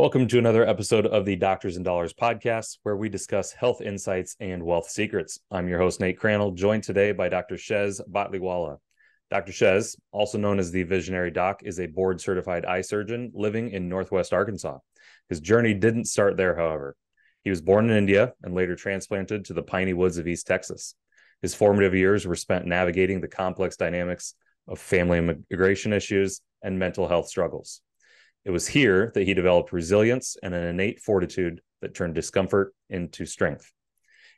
Welcome to another episode of the Doctors and Dollars podcast, where we discuss health insights and wealth secrets. I'm your host, Nate Crannell, joined today by Dr. Shehz Batliwala. Dr. Shehz, also known as the Visionary Doc, is a board-certified eye surgeon living in Northwest Arkansas. His journey didn't start there, however. He was born in India and later transplanted to the piney woods of East Texas. His formative years were spent navigating the complex dynamics of family immigration issues and mental health struggles. It was here that he developed resilience and an innate fortitude that turned discomfort into strength.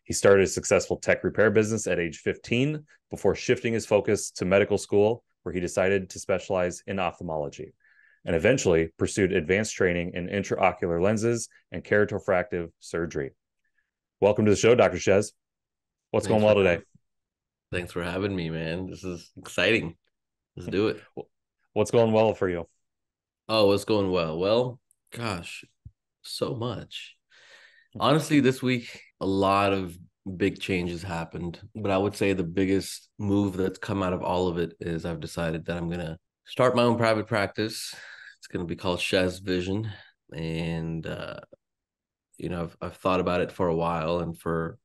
He started a successful tech repair business at age 15 before shifting his focus to medical school, where he decided to specialize in ophthalmology, and eventually pursued advanced training in intraocular lenses and keratofractive surgery. Welcome to the show, Dr. Shehz. What's going well today? Thanks for having me, man. This is exciting. Let's do it. What's going well for you? Oh, it's going well. Well, gosh, so much. Honestly, this week, a lot of big changes happened, but I would say the biggest move that's come out of all of it is I've decided that I'm going to start my own private practice. It's going to be called Shehz Vision. And, I've thought about it for a while, and for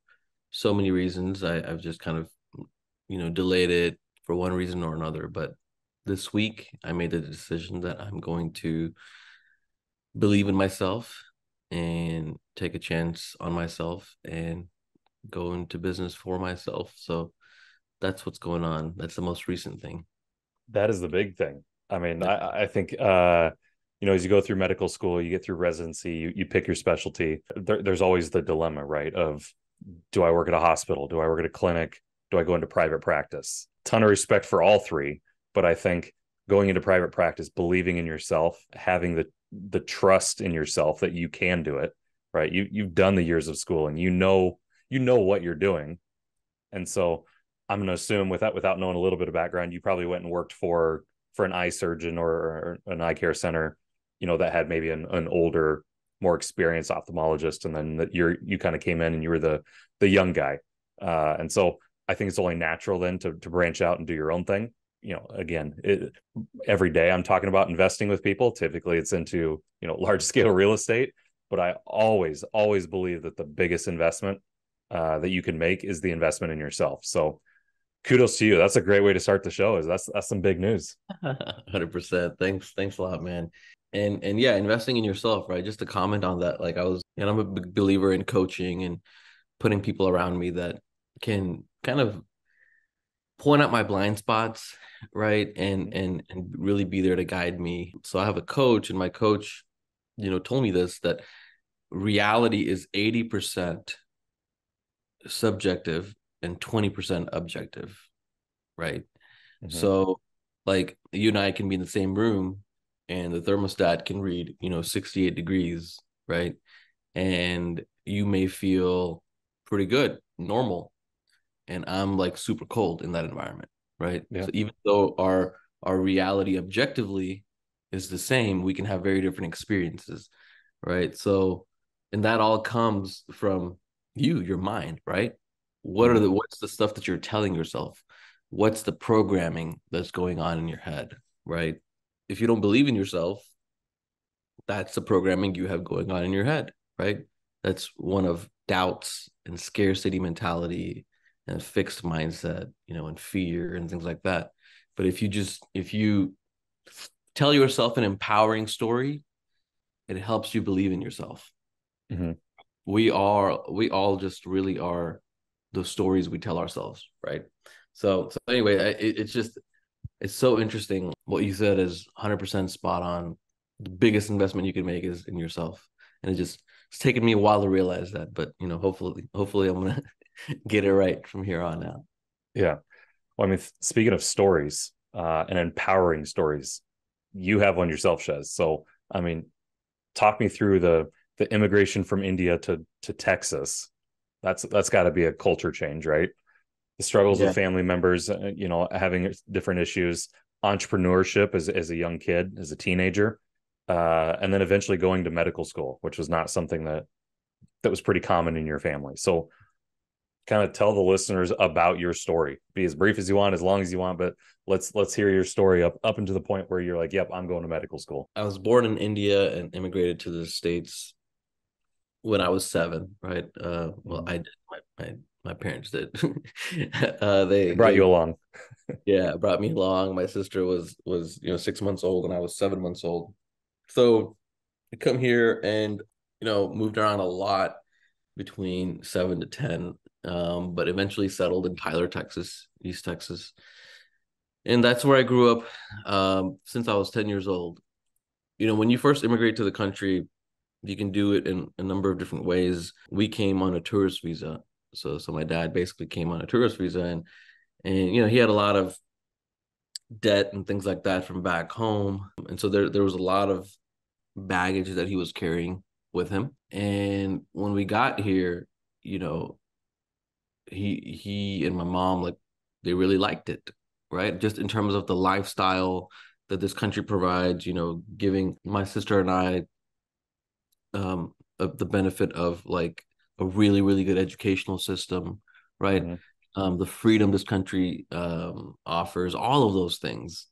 so many reasons, I've just kind of, delayed it for one reason or another. But this week, I made the decision that I'm going to believe in myself and take a chance on myself and go into business for myself. So that's what's going on. That's the most recent thing. That is the big thing. I mean, Yeah. I think, as you go through medical school, you get through residency, you pick your specialty. There's always the dilemma, right? Of, do I work at a hospital? Do I work at a clinic? Do I go into private practice? Ton of respect for all three. But I think going into private practice, believing in yourself, having the trust in yourself that you can do it, right? You've done the years of school and you know what you're doing. And so I'm going to assume, without knowing a little bit of background, you probably went and worked for an eye surgeon or an eye care center, that had maybe an older, more experienced ophthalmologist, and then you kind of came in and you were the young guy. And so I think it's only natural then to branch out and do your own thing. Again, every day I'm talking about investing with people. Typically it's into, large scale real estate, but I always believe that the biggest investment that you can make is the investment in yourself. So kudos to you. That's a great way to start the show. That's some big news. 100%. Thanks a lot, man. And yeah, investing in yourself, right? Just to comment on that, like I'm a big believer in coaching and putting people around me that can kind of point out my blind spots, right? And really be there to guide me. So I have a coach, and my coach, told me this, that reality is 80% subjective and 20% objective, right? Mm-hmm. So like you and I can be in the same room and the thermostat can read, 68 degrees, right? And you may feel pretty good, normal, and I'm like super cold in that environment, right? Yeah. So even though our reality objectively is the same, we can have very different experiences, right? So, and that all comes from your mind, right? What's the stuff that you're telling yourself? What's the programming that's going on in your head, right? If you don't believe in yourself, that's the programming you have going on in your head, right? That's one of doubts and scarcity mentality and fixed mindset, and fear and things like that. But if you tell yourself an empowering story, it helps you believe in yourself. Mm-hmm. We all just really are the stories we tell ourselves, right? So anyway, it's so interesting. What you said is 100% spot on. The biggest investment you can make is in yourself, and it's taken me a while to realize that. But hopefully I'm gonna get it right from here on out. Yeah. Well, I mean, speaking of stories and empowering stories, you have one yourself, Shehz. So, I mean, talk me through the immigration from India to Texas. That's got to be a culture change, right? The struggles Yeah. with family members, having different issues, entrepreneurship as a young kid, as a teenager, and then eventually going to medical school, which was not something that was pretty common in your family. So kind of tell the listeners about your story. Be as brief as you want, as long as you want, but let's hear your story up into the point where you're like, yep, I'm going to medical school. I was born in India and immigrated to the States when I was 7, right? Well, I did. My parents did. They brought you They along. yeah, brought me along. My sister was 6 months old and I was 7 months old. So I come here and moved around a lot between 7 to 10, but eventually settled in Tyler, Texas, East Texas, and that's where I grew up since I was 10 years old. When you first immigrate to the country, you can do it in a number of different ways. We came on a tourist visa, so my dad basically came on a tourist visa, and he had a lot of debt and things like that from back home, and so there was a lot of baggage that he was carrying with him. And when we got here, you know, he and my mom, like, they really liked it, right? Just in terms of the lifestyle that this country provides, giving my sister and I the benefit of like a really, really good educational system, right? Mm-hmm. The freedom this country offers, all of those things.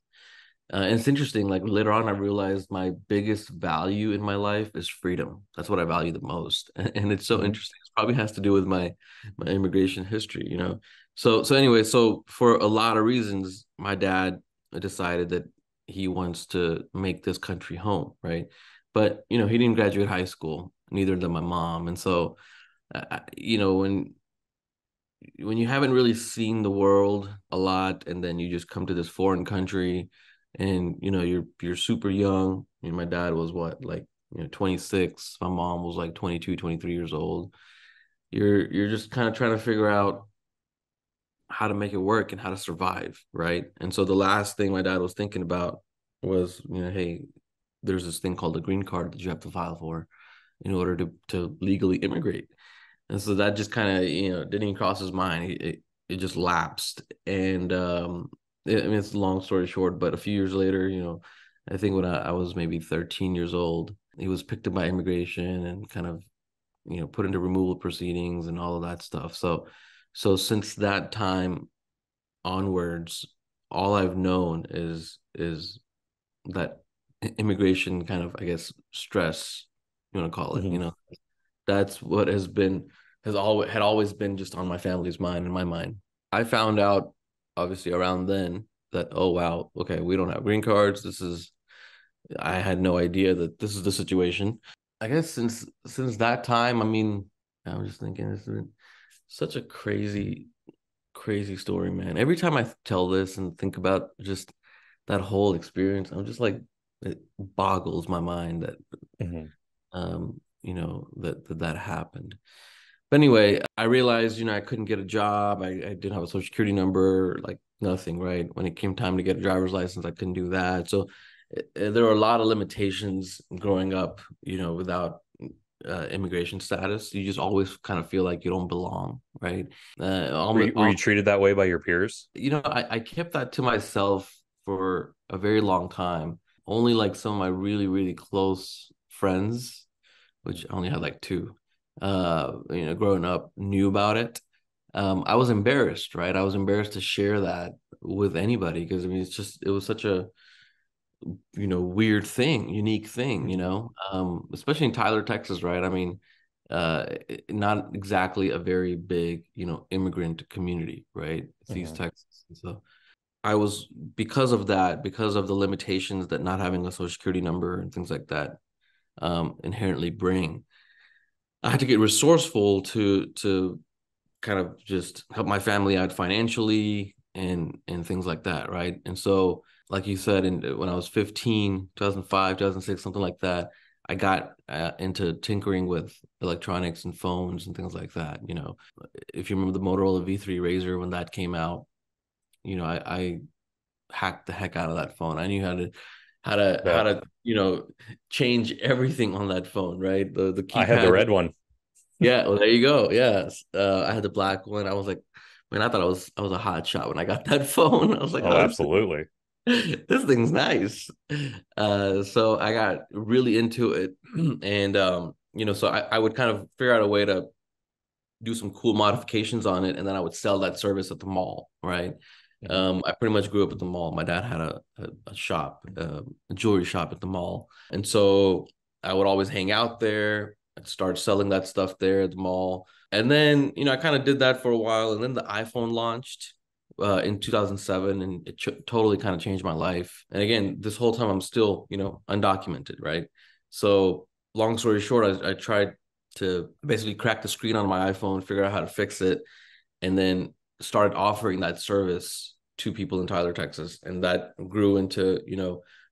And it's interesting, like later on, I realized my biggest value in my life is freedom. That's what I value the most. And it's so Mm-hmm. interesting. It probably has to do with my immigration history. So anyway, so for a lot of reasons, my dad decided that he wants to make this country home, right? But he didn't graduate high school, neither did my mom. And so when you haven't really seen the world a lot, and then you just come to this foreign country, and you're super young. My dad was what, like 26, my mom was like 22, 23 years old. You're just kind of trying to figure out how to make it work and how to survive, right? And so the last thing my dad was thinking about was, hey, there's this thing called a green card that you have to file for in order to legally immigrate. And so that just kind of, didn't even cross his mind. It just lapsed. And I mean, it's a long story short, but a few years later, I think when I was maybe 13 years old, he was picked up by immigration and kind of, put into removal proceedings and all of that stuff. So since that time onwards, all I've known is that immigration kind of, I guess, stress, you want to call it, Mm-hmm. that's what had always been just on my family's mind and my mind. I found out obviously around then that, oh wow, okay, we don't have green cards. I had no idea that this is the situation. I guess since that time, I mean, I'm just thinking it's been such a crazy story, man. Every time I tell this and think about just that whole experience, I'm just like, it boggles my mind that Mm-hmm. that happened. But anyway, I realized, I couldn't get a job. I didn't have a social security number, like nothing, right? When it came time to get a driver's license, I couldn't do that. So there were a lot of limitations growing up, without immigration status. You just always kind of feel like you don't belong, right? Were you treated that way by your peers? I kept that to myself for a very long time. Only like some of my really, really close friends, which I only had like two, growing up, knew about it. I was embarrassed, right? I was embarrassed to share that with anybody because I mean, it was such a weird thing, unique thing, Mm-hmm. especially in Tyler, Texas, right? I mean, not exactly a very big, immigrant community, right? It's East Mm-hmm. Texas. And so I was, because of that, because of the limitations that not having a social security number and things like that inherently bring, I had to get resourceful to kind of just help my family out financially and things like that, right? And so, like you said, when I was 15, 2005, 2006, something like that, I got into tinkering with electronics and phones and things like that. If you remember the Motorola V3 Razor when that came out, I hacked the heck out of that phone. I knew how to change everything on that phone, right? The I had the keypad. red one. Yeah, well, there you go. Yes, I had the black one. I was like, man, I thought I was a hot shot when I got that phone. I was like, Oh, oh, absolutely. this thing's nice. So I got really into it, and so I would kind of figure out a way to do some cool modifications on it, and then I would sell that service at the mall, right? Mhm. I pretty much grew up at the mall. My dad had a shop, a jewelry shop at the mall, and so I would always hang out there. I'd start selling that stuff there at the mall, and then I kind of did that for a while, and then the iPhone launched in 2007, and it totally kind of changed my life. And again, this whole time I'm still undocumented, right? So long story short, I tried to basically crack the screen on my iPhone, figure out how to fix it, and then started offering that service to people in Tyler, Texas. And that grew into,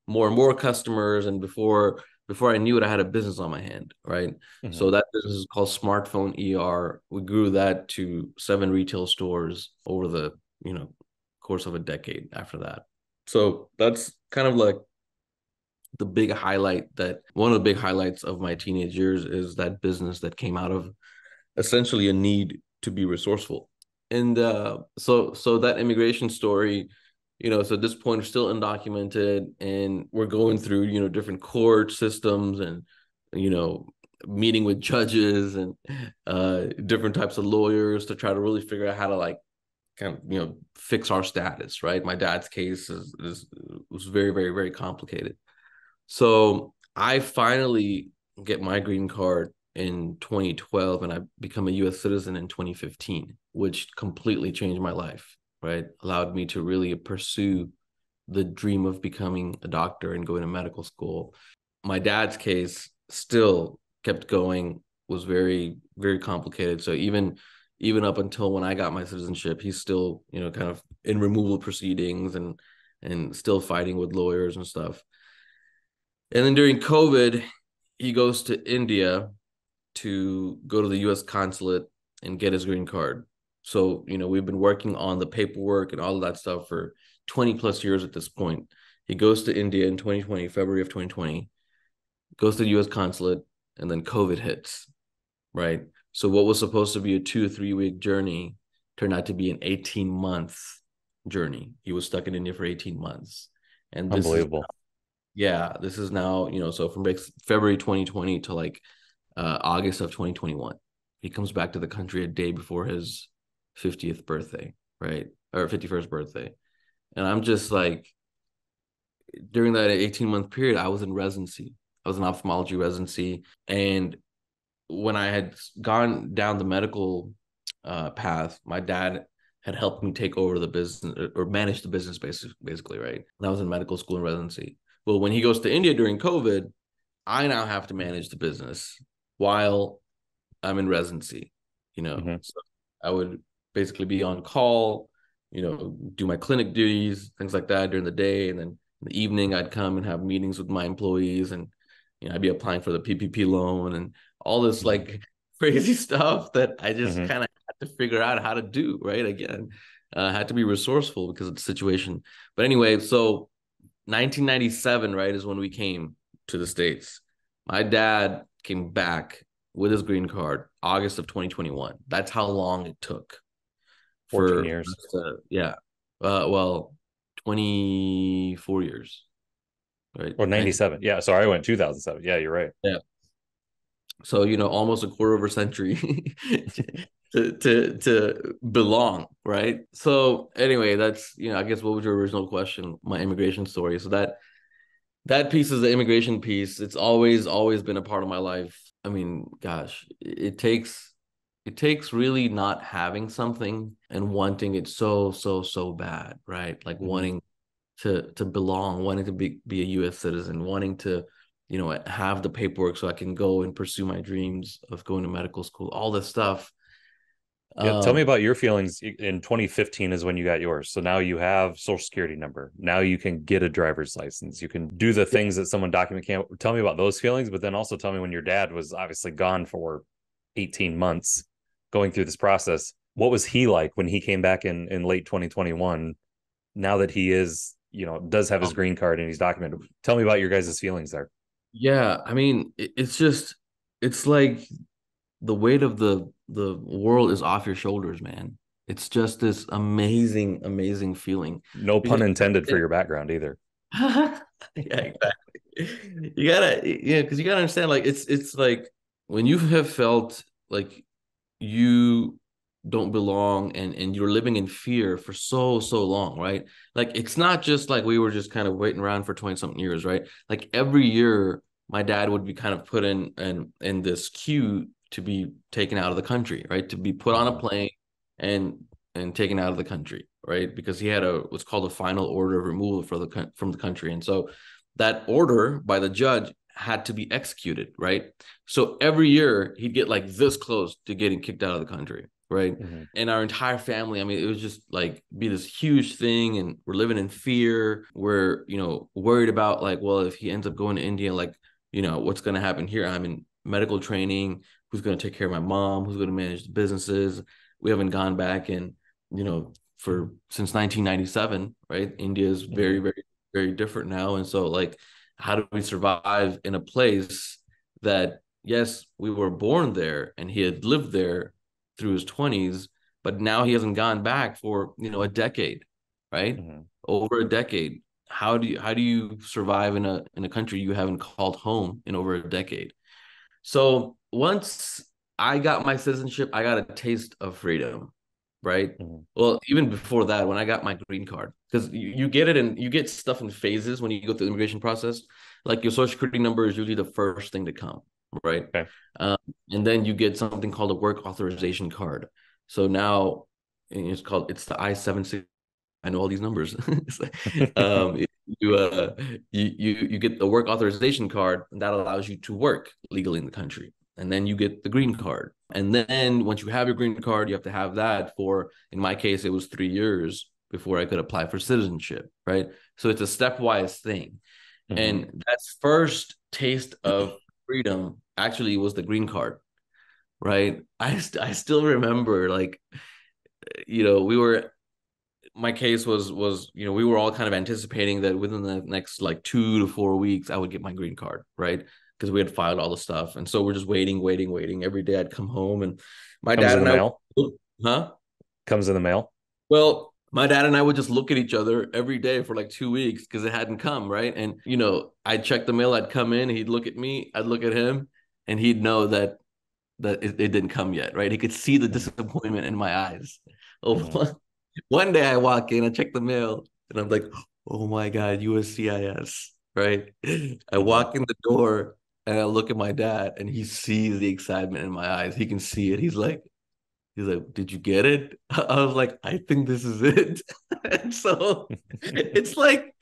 more and more customers. And before I knew it, I had a business on my hand, right? Mhm. So that business is called Smartphone ER. We grew that to 7 retail stores over the, course of a decade after that. So that's kind of like the big highlight that one of the big highlights of my teenage years is that business that came out of essentially a need to be resourceful. And so that immigration story, so at this point we're still undocumented, and we're going through different court systems, and you know meeting with judges and different types of lawyers to try to really figure out how to like kind of fix our status. Right, my dad's case was very, very, very complicated. So I finally get my green card in 2012, and I become a US citizen in 2015, which completely changed my life, right? Allowed me to really pursue the dream of becoming a doctor and going to medical school. My dad's case still kept going, was very, very complicated. So even up until when I got my citizenship, he's still, kind of in removal proceedings and still fighting with lawyers and stuff. And then during COVID, he goes to India to go to the US consulate and get his green card. So, we've been working on the paperwork and all of that stuff for 20 plus years at this point. He goes to India in 2020, February of 2020, goes to the US consulate, and then COVID hits, right? So, what was supposed to be a 2 or 3 week journey turned out to be an 18-month journey. He was stuck in India for 18 months. And this is Unbelievable. yeah, this is now, so from February 2020 to like August of 2021. He comes back to the country a day before his 50th birthday, right? Or 51st birthday. And I'm just like, during that 18-month period, I was in residency. I was in ophthalmology residency. And when I had gone down the medical path, my dad had helped me take over the business or manage the business basically, right? And I was in medical school and residency. Well, when he goes to India during COVID, I now have to manage the business while I'm in residency, Mhm. So I would basically be on call, do my clinic duties, things like that during the day. And then in the evening, I'd come and have meetings with my employees, and, I'd be applying for the PPP loan and all this Mhm. like crazy stuff that I just Mhm. kind of had to figure out how to do, right? Again, I had to be resourceful because of the situation. But anyway, so 1997, right, is when we came to the States. My dad came back with his green card, August of 2021. That's how long it took 14 for years yeah. Well, 24 years, right? or 19, 97. Yeah. Sorry. I went 2007. Yeah. You're right. yeah. So, almost a quarter of a century to belong, right? So anyway, that's, I guess what was your original question? My immigration story. So that piece is the immigration piece. It's always been a part of my life. I mean, gosh, it takes really not having something and wanting it so bad, right? Like Mhm. wanting to belong, wanting to be a US citizen, wanting to, have the paperwork so I can go and pursue my dreams of going to medical school, all this stuff. Yeah, tell me Um, about your feelings. In 2015 is when you got yours. So now you have social security number. Now you can get a driver's license. You can do the things that someone document can't. Tell me about those feelings, but then also tell me when your dad was obviously gone for 18 months going through this process. What was he like when he came back in late 2021? Now that he is, does have his green card and he's documented. Tell me about your guys' feelings there. yeah, I mean, it's like the weight of the world is off your shoulders, man. It's just this amazing, amazing feeling No because pun intended for your background either. yeah, exactly. Because you gotta understand, like it's like when you have felt like you don't belong, and you're living in fear for so long, right? Like it's not just like we were just kind of waiting around for 20 something years, right? Like every year my dad would be kind of put in this queue to be taken out of the country, right? To be put on a Hmm. plane and taken out of the country, right? Because he had a what's called a final order of removal for from the country. And so that order by the judge had to be executed, right? So every year he'd get like this close to getting kicked out of the country, right? Hmm. And our entire family, I mean, it was just like be this huge thing, and we're living in fear. We're, worried about like, well, if he ends up going to India, like, what's going to happen here? I'm in medical training. Who's going to take care of my mom? Who's going to manage the businesses? We haven't gone back and, for since 1997, right? India is Hmm. very, very, very different now. And so like, how do we survive in a place that, yes, we were born there and he had lived there through his 20s, but now he hasn't gone back for, a decade, right? Hmm. Over a decade. How do you survive in a country you haven't called home in over a decade? So once I got my citizenship, I got a taste of freedom, right? Hmm. Well, even before that, when I got my green card, because you get it and you get stuff in phases when you go through the immigration process. Like your social security number is usually the first thing to come, right? Okay. Um, and then you get something called a work authorization card. So now it's the I-76. I know all these numbers. um, you get the work authorization card, and that allows you to work legally in the country. And then you get the green card. And then once you have your green card, you have to have that for, in my case, it was 3 years before I could apply for citizenship, right? So it's a stepwise thing. Hmm. And that first taste of freedom actually was the green card, right? I still remember like, we were my case was we were all kind of anticipating that within the next like 2 to 4 weeks I would get my green card, right? Because we had filed all the stuff, and so we're just waiting every day. I'd come home and my Comes dad in the and I mail. huh Comes in the mail. well, my dad and I would just look at each other every day for like 2 weeks because it hadn't come, right? And I'd check the mail, I'd come in, he'd look at me, I'd look at him, and he'd know that it didn't come yet, right? He could see the Hmm. disappointment in my eyes. Hmm. Oh, one day I walk in, I check the mail, and I'm like, oh my God, USCIS, right? I Hmm. walk in the door and I look at my dad, and he sees the excitement in my eyes. He can see it. He's like, did you get it? I was like, I think this is it. And so it's like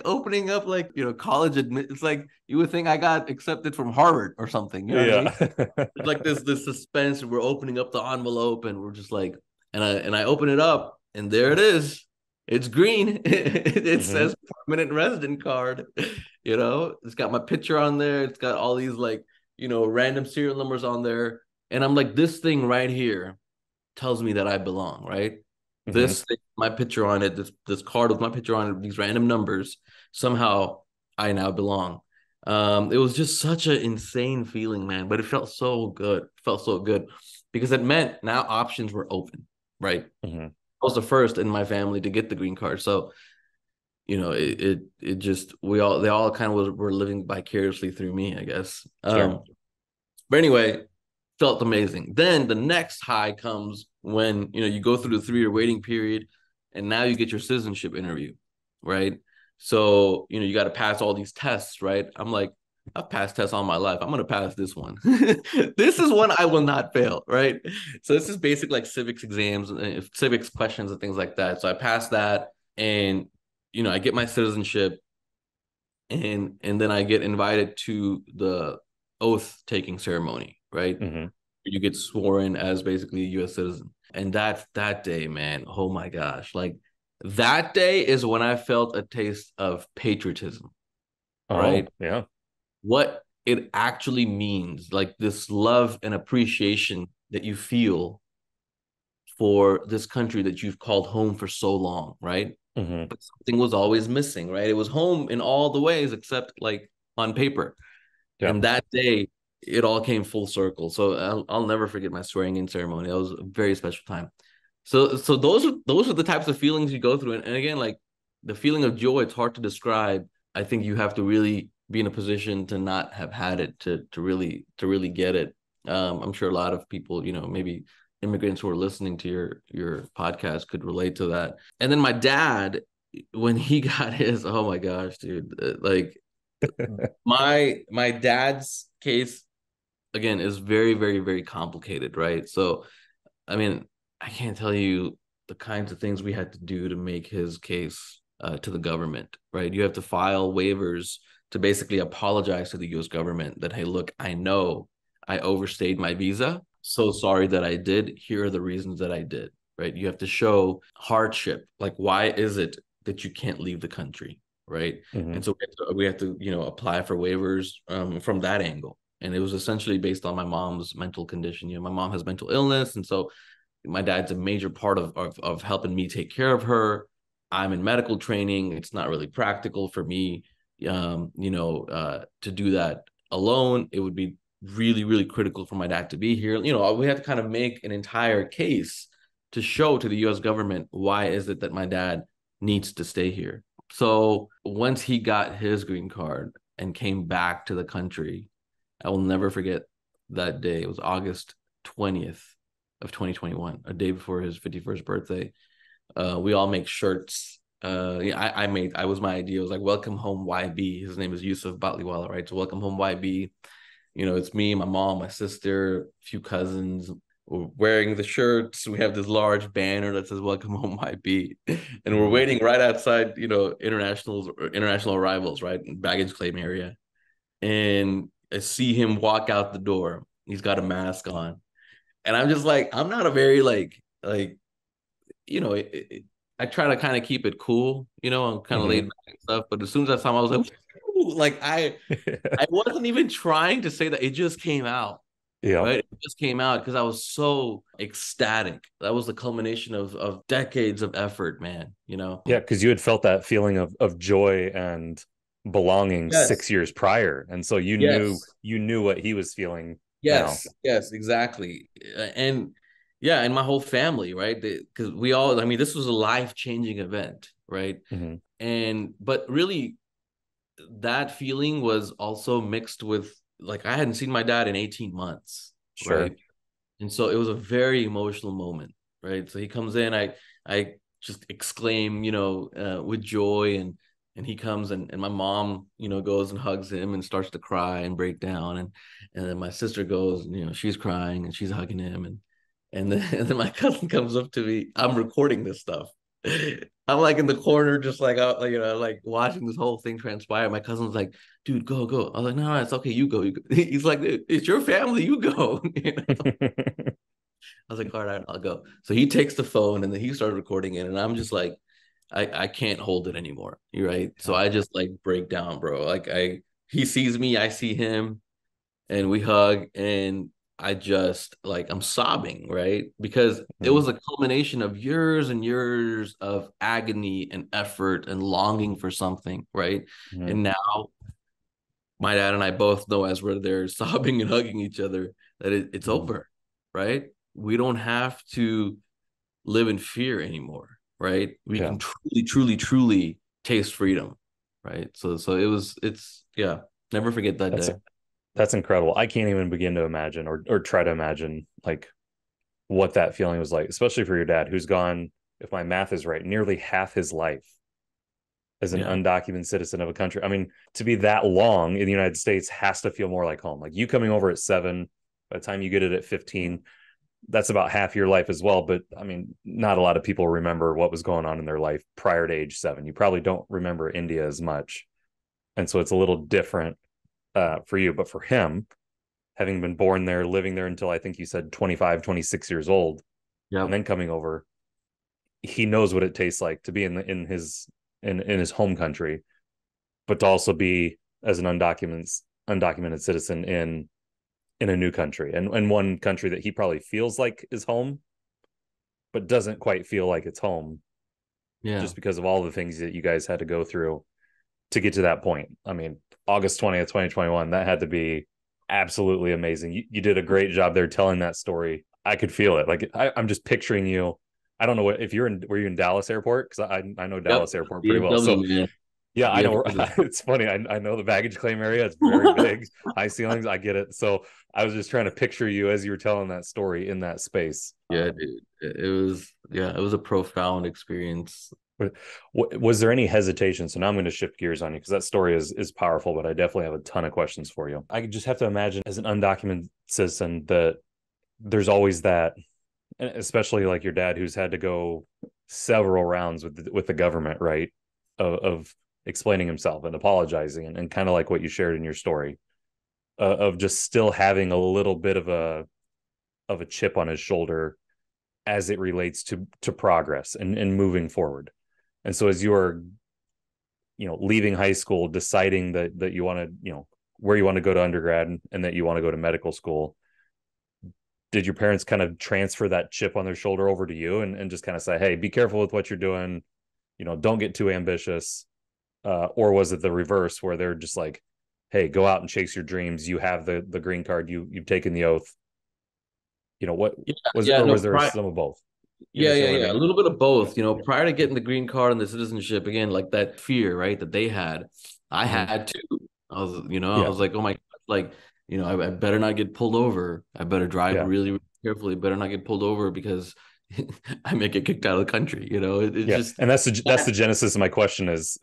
opening up like, college admit. It's like you would think I got accepted from Harvard or something. You know what I Yeah. mean? It's like this suspense. We're opening up the envelope and we're just like, and I open it up and there it is. It's green. It Hmm. says permanent resident card. It's got my picture on there. It's got all these like, random serial numbers on there. And I'm like, this thing right here tells me that I belong, right? Hmm. This thing, my picture on it, this card with my picture on it, these random numbers, somehow I now belong. It was just such an insane feeling, man, but it felt so good. It felt so good because it meant now options were open, right? Hmm. I was the first in my family to get the green card. So, it just they all kind of were living vicariously through me, I guess. Sure. But anyway, felt amazing. Then the next high comes when you go through the 3 year waiting period, and now you get your citizenship interview, right? So you got to pass all these tests, right? I'm like, I've passed tests all my life. I'm gonna pass this one. This is one I will not fail, right? So this is basic like civics exams, civics questions, and things like that. So I passed that, and I get my citizenship, and then I get invited to the oath taking ceremony, right? Hmm. You get sworn as basically a U.S. citizen. And that day, man, oh my gosh. Like that day is when I felt a taste of patriotism, Oh, right? yeah. What it actually means, like this love and appreciation that you feel for this country that you've called home for so long, right? Hmm. But something was always missing, right? It was home in all the ways except like on paper. Yeah. And that day, it all came full circle. So I'll never forget my swearing in ceremony. That was a very special time. So those are the types of feelings you go through. And again, like the feeling of joy, it's hard to describe. I think you have to really be in a position to not have had it to really get it. I'm sure a lot of people, maybe immigrants who are listening to your podcast could relate to that. And then my dad, when he got his, oh my gosh, dude, like my dad's case again is very, very, very complicated, right? So I mean, I can't tell you the kinds of things we had to do to make his case to the government, right? You have to file waivers to basically apologize to the US government that, hey, look, I know I overstayed my visa. So sorry that I did. Here are the reasons that I did, right? You have to show hardship. Like, why is it that you can't leave the country, right? Mm-hmm. And so we have to apply for waivers from that angle. And it was essentially based on my mom's mental condition. My mom has mental illness, and so my dad's a major part of helping me take care of her. I'm in medical training. It's not really practical for me, to do that alone. It would be really, really critical for my dad to be here. We have to kind of make an entire case to show to the U.S. government why is it that my dad needs to stay here. So once he got his green card and came back to the country, I will never forget that day. It was August 20th of 2021, a day before his 51st birthday. We all make shirts. I was my idea. It was like, welcome home YB. His name is Yusuf Batliwala, right? So welcome home YB. It's me, my mom, my sister, a few cousins. We're wearing the shirts. We have this large banner that says welcome home YB. And we're waiting right outside, international arrivals, right? Baggage claim area. And I see him walk out the door. He's got a mask on. And I'm just like, I'm not a very I try to kind of keep it cool, I'm kind of laid Mm-hmm. back and stuff. But as soon as I saw him, I was like, like I wasn't even trying to say that. It just came out, Yeah. right? It just came out because I was so ecstatic. That was the culmination of decades of effort, man. Yeah, because you had felt that feeling of joy and belonging Yes. 6 years prior, and so Yes. you knew what he was feeling now. Yes, exactly. And yeah, and my whole family, right? Because we all, I mean, this was a life-changing event, right? Mm-hmm. But really, that feeling was also mixed with, like, I hadn't seen my dad in 18 months, Sure. right? And so it was a very emotional moment, right? So he comes in, I just exclaim, with joy, and he comes, and my mom, goes and hugs him and starts to cry and break down, and then my sister goes, she's crying and she's hugging him, and then my cousin comes up to me. I'm recording this stuff. I'm like in the corner, just like like watching this whole thing transpire. My cousin's like, "Dude, go, go." I was like, "No, no, it's okay. You go, you go." He's like, "It's your family. You go." I was like, "All right, I'll go." So he takes the phone and then he started recording it, and I'm just like, I can't hold it anymore. You're right. So Yeah. I just like break down, bro. He sees me, I see him, and we hug, and I just like I'm sobbing, right? Because it Mm-hmm. was a culmination of years and years of agony and effort and longing for something, right? Mm-hmm. And now my dad and I both know, as we're there sobbing and hugging each other, that it's Mm-hmm. over, right? We don't have to live in fear anymore, right? We Yeah. can truly, truly, truly taste freedom, right? So it's yeah, never forget that That's day. that's incredible. I can't even begin to imagine or try to imagine like what that feeling was like, especially for your dad, who's gone, if my math is right, nearly half his life as an Yeah. undocumented citizen of a country. I mean, to be that long in the United States has to feel more like home. Like you coming over at 7, by the time you get it at 15, that's about half your life as well. But I mean, not a lot of people remember what was going on in their life prior to age 7. You probably don't remember India as much. And so it's a little different for you. But for him, having been born there, living there until I think you said 25, 26 years old, and Yep. then coming over, he knows what it tastes like to be in his home country, but to also be as an undocumented citizen in a new country and one country that he probably feels like is home, but doesn't quite feel like it's home Yeah. just because of all the things that you guys had to go through to get to that point. I mean, August 20th, 2021, that had to be absolutely amazing. You did a great job there telling that story. I could feel it. Like I'm just picturing you. I don't know what if were you in Dallas Airport? Because I know Yep. Dallas Airport pretty well. So DFW, man. Yeah, I You ever know. heard of It's funny. I know the baggage claim area. It's very big, high ceilings. I get it. So I was just trying to picture you as you were telling that story in that space. Yeah, dude. It was a profound experience. But was there any hesitation? So now I'm going to shift gears on you because that story is powerful, but I definitely have a ton of questions for you. I just have to imagine as an undocumented citizen that there's always that, especially like your dad who's had to go several rounds with the government, right? Of explaining himself and apologizing and kind of like what you shared in your story of just still having a little bit of a chip on his shoulder as it relates to progress and moving forward. And so as you are, leaving high school, deciding that you want to, where you want to go to undergrad and that you want to go to medical school, did your parents kind of transfer that chip on their shoulder over to you and just kind of say, hey, be careful with what you're doing, don't get too ambitious? Or was it the reverse where they're just like, hey, go out and chase your dreams. You have the green card, you've taken the oath. What Yeah, was it, yeah, or no, was there some of both? You yeah, understand yeah, what I yeah. A mean? little bit of both. Prior to getting the green card and the citizenship, again, like that fear, right, that they had, I Mm-hmm. had to. I Yeah. was like, oh my, like, I better not get pulled over. I better drive Yeah. really, really carefully. Better not get pulled over because I may get kicked out of the country. It's Yeah, just and that's the that. genesis of my question is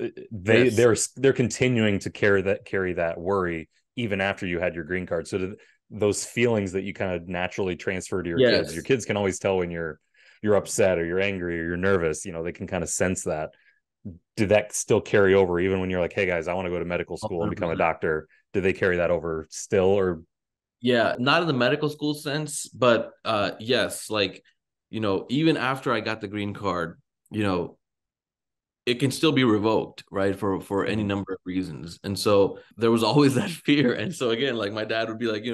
Yes. they're continuing to carry that worry even after you had your green card. So those feelings that you kind of naturally transfer to your Yes. kids can always tell when you're upset or you're angry or you're nervous. They can kind of sense that. Did that still carry over even when you're like, hey guys, I want to go to medical school and become a 100%. doctor? Did they carry that over still or? Yeah, not in the medical school sense, but yes, like, even after I got the green card, you know, it can still be revoked, right? For any Mhm, number of reasons. And so there was always that fear. And so again, like my dad would be like,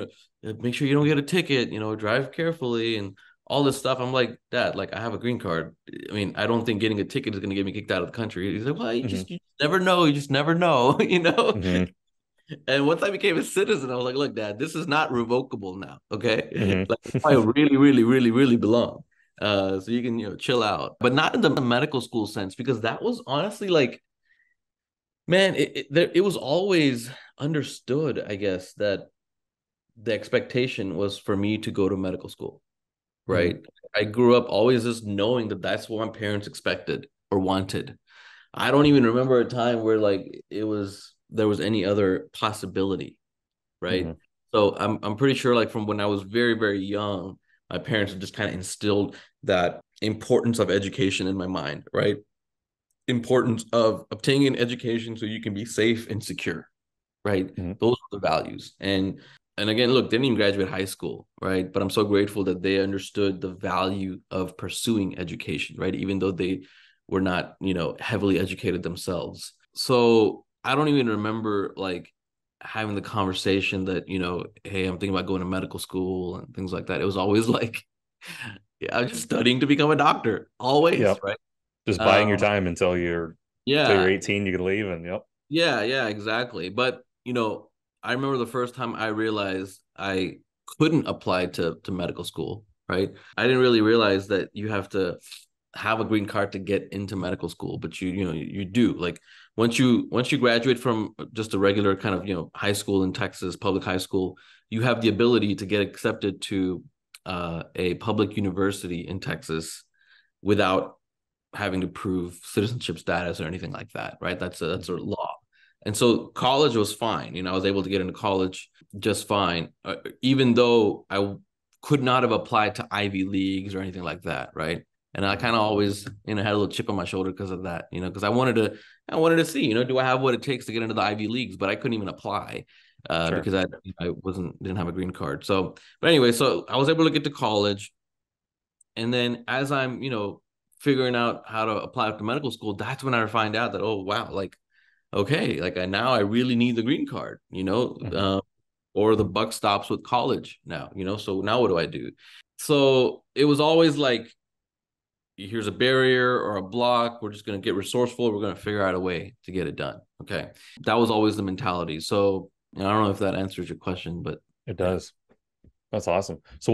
make sure you don't get a ticket, drive carefully and all this stuff. I'm like, Dad, like I have a green card. I mean, I don't think getting a ticket is going to get me kicked out of the country. He's like, well, mhm, you never know. You just never know, mhm, And once I became a citizen, I was like, look, Dad, this is not revocable now. Okay. mhm, Like I really, really, really, really belong. So you can, chill out, but not in the medical school sense, because that was honestly like, man, it was always understood, I guess, that the expectation was for me to go to medical school, mhm, right? I grew up always just knowing that that's what my parents expected or wanted. I don't even remember a time where like there was any other possibility, right? mhm, So I'm pretty sure like from when I was very, very young, my parents just kind of instilled that importance of education in my mind, right? Importance of obtaining an education so you can be safe and secure, right? mhm, Those are the values. And again, look, they didn't even graduate high school, right? But I'm so grateful that they understood the value of pursuing education, right? Even though they were not, heavily educated themselves. So I don't even remember like having the conversation that, hey, I'm thinking about going to medical school and things like that. It was always like, yeah, I'm just studying to become a doctor, always, yep. right? Just buying your Um, time until you're yeah, 18, you can leave and yep. yeah, exactly. But I remember the first time I realized I couldn't apply to medical school, right? I didn't really realize that you have to have a green card to get into medical school, but you do. Like once you graduate from just a regular kind of, high school in Texas, public high school, you have the ability to get accepted to a public university in Texas without having to prove citizenship status or anything like that, right? That's a law. And so college was fine. I was able to get into college just fine, even though I could not have applied to Ivy Leagues or anything like that, right? And I kind of always, had a little chip on my shoulder because of that, because I wanted to see, do I have what it takes to get into the Ivy Leagues? But I couldn't even apply Sure. because I didn't have a green card. So, but anyway, so I was able to get to college, and then as I'm, figuring out how to apply to medical school, that's when I find out that, oh, wow, like, okay, like now I really need the green card, Mhm. or the buck stops with college now, so now what do I do? So it was always like, here's a barrier or a block. We're just going to get resourceful. We're going to figure out a way to get it done. Okay. That was always the mentality. So I don't know if that answers your question, but It yeah. does. That's awesome. So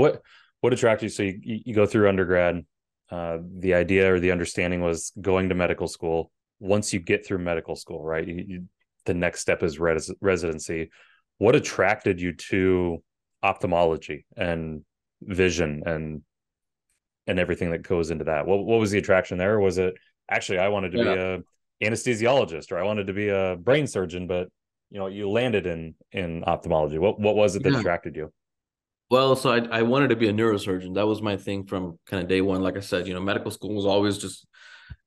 what attracted you? So you go through undergrad. The idea or the understanding was going to medical school. once you get through medical school, right? The next step is residency. What attracted you to ophthalmology and vision and everything that goes into that? What was the attraction there? Was it actually I wanted to be Yeah. a anesthesiologist or I wanted to be a brain surgeon, but you landed in ophthalmology. What was it that Yeah. attracted you? Well, so I wanted to be a neurosurgeon. That was my thing from kind of day one. Like I said, medical school was always just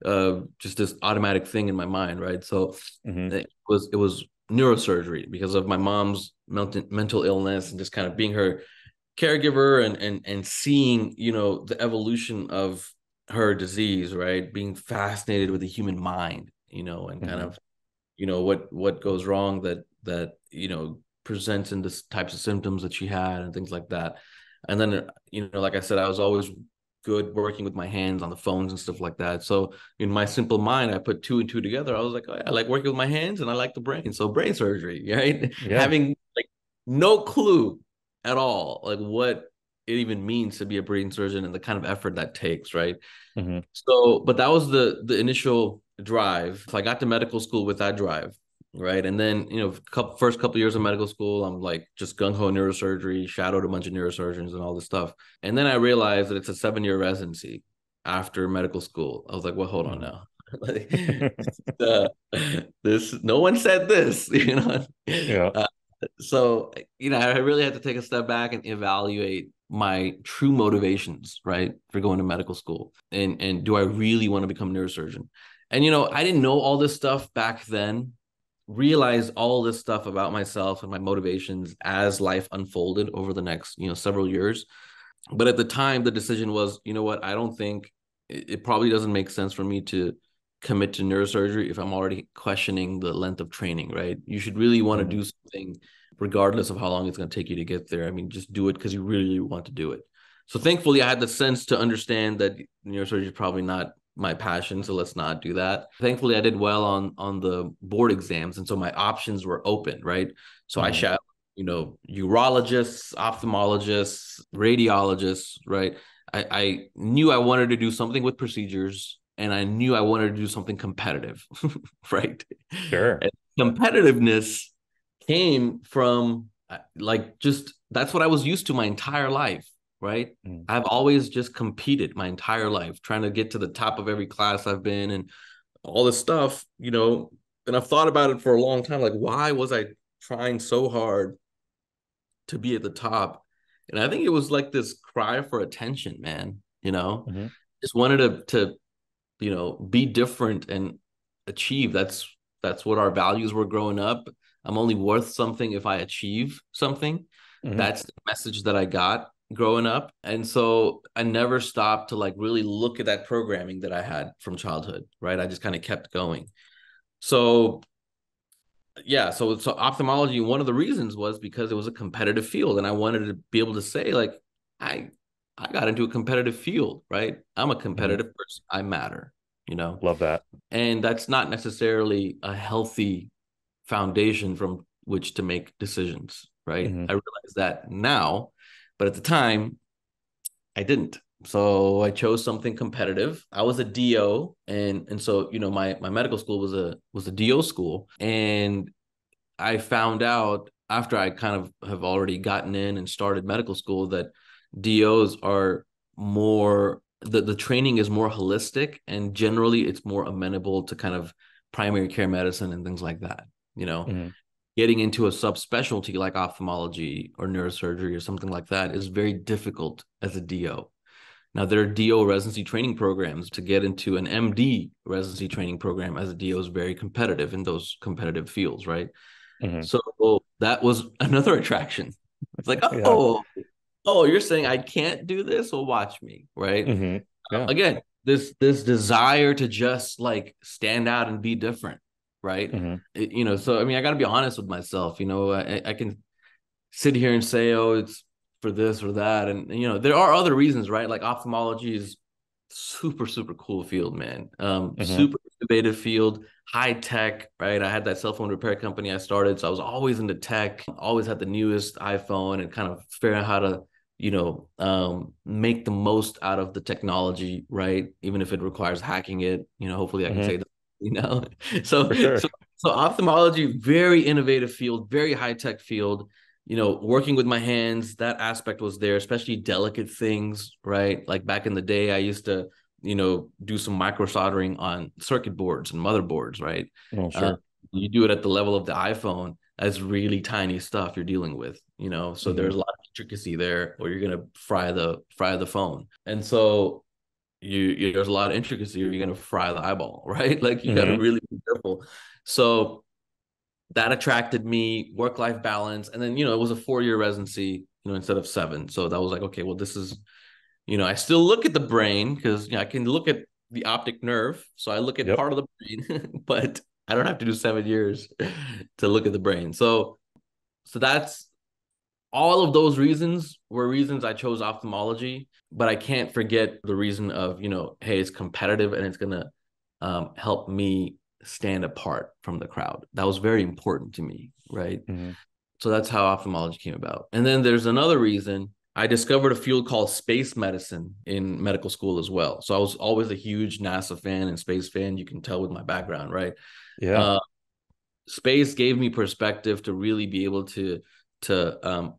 this automatic thing in my mind, right? So Mm-hmm. it was neurosurgery because of my mom's mental illness and just kind of being her caregiver and seeing, the evolution of her disease, right? Being fascinated with the human mind, and kind Mm-hmm. of, what goes wrong that presents in the types of symptoms that she had and things like that. And then, like I said, I was always good working with my hands on the phones and stuff like that. So in my simple mind, I put two and two together. I was like, oh, yeah, I like working with my hands and I like the brain. So brain surgery, right? Yeah. Having like no clue at all, like what it even means to be a brain surgeon and the kind of effort that takes, right? Mm-hmm. So, but that was the initial drive. So I got to medical school with that drive, right? And then, first couple years of medical school, I'm like just gung ho neurosurgery, shadowed a bunch of neurosurgeons and all this stuff. And then I realized that it's a 7-year residency after medical school. I was like, well, hold on Mm-hmm. now. Like, uh, this no one said this, Yeah. Uh, so I really had to take a step back and evaluate my true motivations, right, for going to medical school, and do I really want to become a neurosurgeon? And I didn't know all this stuff back then. Realized all this stuff about myself and my motivations as life unfolded over the next several years. But at the time, the decision was, what, I don't think it probably doesn't make sense for me to commit to neurosurgery if I'm already questioning the length of training, right? You should really want to Mm-hmm. do something regardless of how long it's going to take you to get there. I mean, just do it because you really want to do it. So thankfully, I had the sense to understand that neurosurgery is probably not my passion, so let's not do that. Thankfully, I did well on the board exams, and so my options were open, right? So I Mm-hmm. shot, urologists, ophthalmologists, radiologists, right? I knew I wanted to do something with procedures, and I knew I wanted to do something competitive, right? Sure. And competitiveness came from like just that's what I was used to my entire life, right? Mm-hmm. I've always just competed my entire life, trying to get to the top of every class I've been and all this stuff, and I've thought about it for a long time. Like, why was I trying so hard to be at the top? And I think it was like this cry for attention, man. Mm-hmm. Just wanted to be different and achieve. That's what our values were growing up. I'm only worth something if I achieve something. Mm-hmm. That's the message that I got growing up. And so I never stopped to like really look at that programming that I had from childhood, right? I just kind of kept going. So yeah, so ophthalmology, one of the reasons was because it was a competitive field and I wanted to be able to say like I I got into a competitive field, right? I'm a Mm-hmm. competitive person. I matter, you know. Love that. And that's not necessarily a healthy foundation from which to make decisions, right? Mm-hmm. I realize that now, but at the time I didn't. So I chose something competitive. I was a DO, and so my medical school was a DO school, and I found out after I kind of have already gotten in and started medical school that DOs are more the training is more holistic and generally it's more amenable to kind of primary care medicine and things like that. You know, Mm-hmm. getting into a subspecialty like ophthalmology or neurosurgery or something like that is very difficult as a DO. Now, there are DO residency training programs. To get into an MD residency training program as a DO is very competitive in those competitive fields, right? Mm-hmm. So that was another attraction. It's like, Yeah. oh, you're saying I can't do this? Well, watch me, right? Mm-hmm. Yeah. Again, this desire to just like stand out and be different, right? Mm-hmm. So I mean, I got to be honest with myself. I can sit here and say, oh, it's for this or that. And, there are other reasons, right? Like ophthalmology is super, super cool field, man. Mm-hmm. Super innovative field, high tech, right? I had that cell phone repair company I started. So I was always into tech, always had the newest iPhone and kind of figure out how to, make the most out of the technology, right? Even if it requires hacking it, hopefully I can Mm-hmm. say that you know. So For sure. so so ophthalmology, very innovative field, very high tech field. You know, working with my hands, that aspect was there, especially delicate things, right? Like back in the day, I used to, do some micro soldering on circuit boards and motherboards, right? Oh, Uh, sure. you do it at the level of the iPhone. That's really tiny stuff you're dealing with, So Hmm. there's a lot of intricacy there, or you're gonna fry the phone, and so there's a lot of intricacy, or you're gonna fry the eyeball, right? Like you got to Hmm. really be careful. So that attracted me, work-life balance, and then it was a 4-year residency, instead of 7. So that was like, okay, well, this is, I still look at the brain because I can look at the optic nerve, so I look at Yep. part of the brain, but I don't have to do 7 years to look at the brain. So that's all of those reasons were reasons I chose ophthalmology, but I can't forget the reason of, hey, it's competitive and it's going to help me stand apart from the crowd. That was very important to me, right? Hmm. So that's how ophthalmology came about. And then there's another reason. I discovered a field called space medicine in medical school as well. So I was always a huge NASA fan and space fan. You can tell with my background, right? Yeah. Uh, Space gave me perspective to really be able to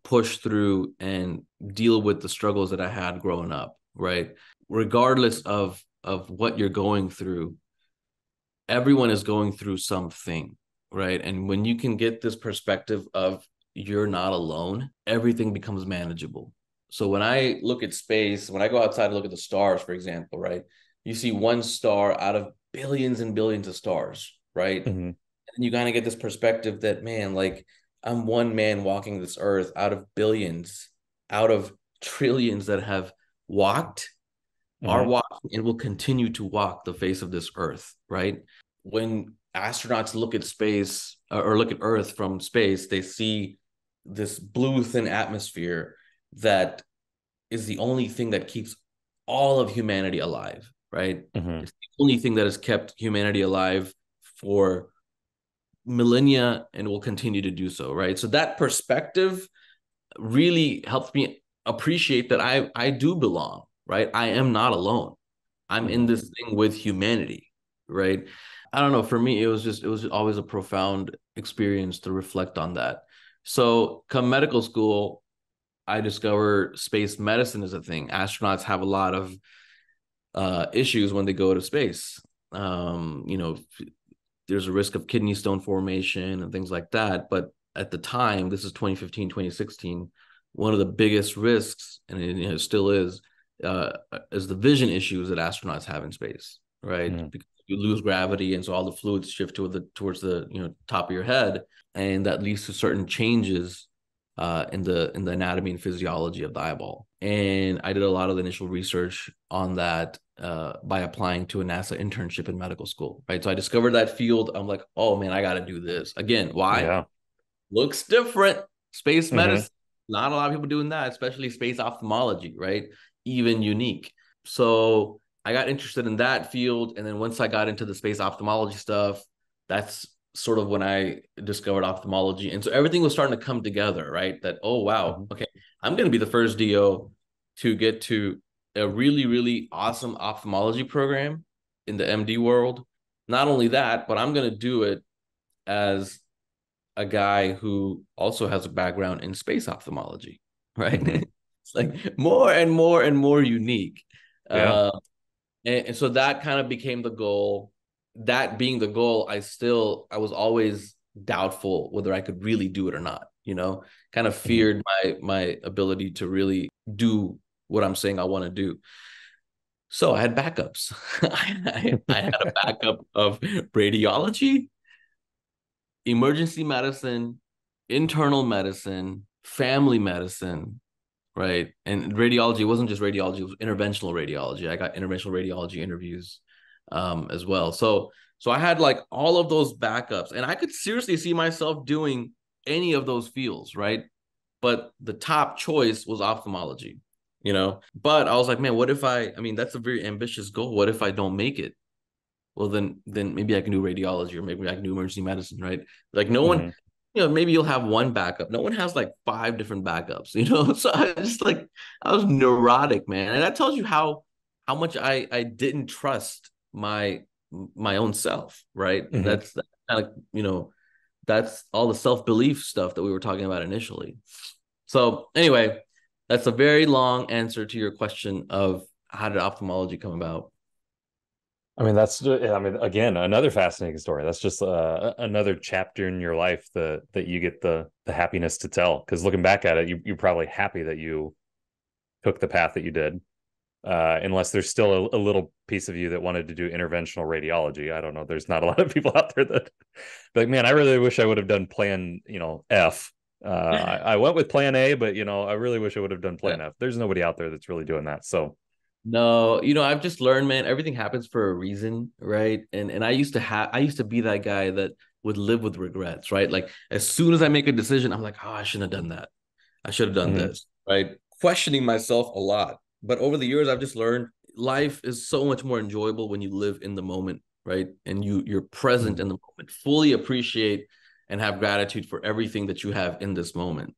push through and deal with the struggles that I had growing up, right? Regardless of what you're going through, everyone is going through something, right? And when you can get this perspective of you're not alone, everything becomes manageable. So when I look at space, when I go outside and look at the stars, for example, right? You see one star out of billions and billions of stars, right? Hmm. And you kind of get this perspective that, man, like I'm one man walking this earth out of billions, out of trillions that have walked, are Hmm. walking, and will continue to walk the face of this earth, right? When astronauts look at space or look at Earth from space, they see this blue thin atmosphere that is the only thing that keeps all of humanity alive, right? Hmm. It's the only thing that has kept humanity alive for millennia and will continue to do so, right? So that perspective really helps me appreciate that I do belong, right? I am not alone. I'm in Hmm. this thing with humanity, right? I don't know. For me, it was always a profound experience to reflect on that. So, come medical school, I discover space medicine is a thing. Astronauts have a lot of issues when they go to space. Um, you know, there's a risk of kidney stone formation and things like that. But at the time, this is 2015, 2016, one of the biggest risks, and it still is the vision issues that astronauts have in space, right? Hmm. Because you lose gravity, and so all the fluids shift towards the top of your head, and that leads to certain changes in the anatomy and physiology of the eyeball. And I did a lot of the initial research on that by applying to a NASA internship in medical school, right? So I discovered that field. I'm like, oh man, I got to do this again. Why? Yeah. Looks different. Space Hmm. medicine. Not a lot of people doing that, especially space ophthalmology, right? Even unique. So I got interested in that field. And then once I got into the space ophthalmology stuff, that's sort of when I discovered ophthalmology. And so everything was starting to come together, right? That, oh, wow, Hmm. okay, I'm going to be the first DO to get to a really, really awesome ophthalmology program in the MD world. Not only that, but I'm going to do it as a guy who also has a background in space ophthalmology, right? Hmm. It's like more and more and more unique. Yeah. And so that kind of became the goal. That being the goal, I was always doubtful whether I could really do it or not, kind of Hmm. feared my ability to really do what I'm saying I want to do. So I had backups. I had a backup of radiology, emergency medicine, internal medicine, family medicine, right? And radiology, it wasn't just radiology, it was interventional radiology. I got interventional radiology interviews as well. So I had like all of those backups, and I could seriously see myself doing any of those fields, right? But the top choice was ophthalmology. But I was like, man, what if I mean, that's a very ambitious goal. What if I don't make it? Well, then maybe I can do radiology, or maybe I can do emergency medicine, right? Like no one, Hmm. maybe you'll have one backup. No one has like 5 different backups. So I just like I was neurotic, man. And that tells you how much I didn't trust my my own self, right? Hmm. That's kind of, that's all the self-belief stuff that we were talking about initially. So anyway, that's a very long answer to your question of how did ophthalmology come about. I mean, I mean, again, another fascinating story. That's just another chapter in your life that you get the happiness to tell. Because looking back at it, you're probably happy that you took the path that you did. Unless there's still a little piece of you that wanted to do interventional radiology. I don't know. There's not a lot of people out there that like, man, I really wish I would have done plan, F. I went with plan A, but I really wish I would have done Yeah. plan F. There's nobody out there that's really doing that. So, No, I've just learned, man, everything happens for a reason, right? And I used to be that guy that would live with regrets, right? Like as soon as I make a decision, I'm like, oh, I shouldn't have done that. I should have done mhm, this, right? Questioning myself a lot. But over the years, I've just learned life is so much more enjoyable when you live in the moment, right? And you're present mhm, in the moment, fully appreciate and have gratitude for everything that you have in this moment,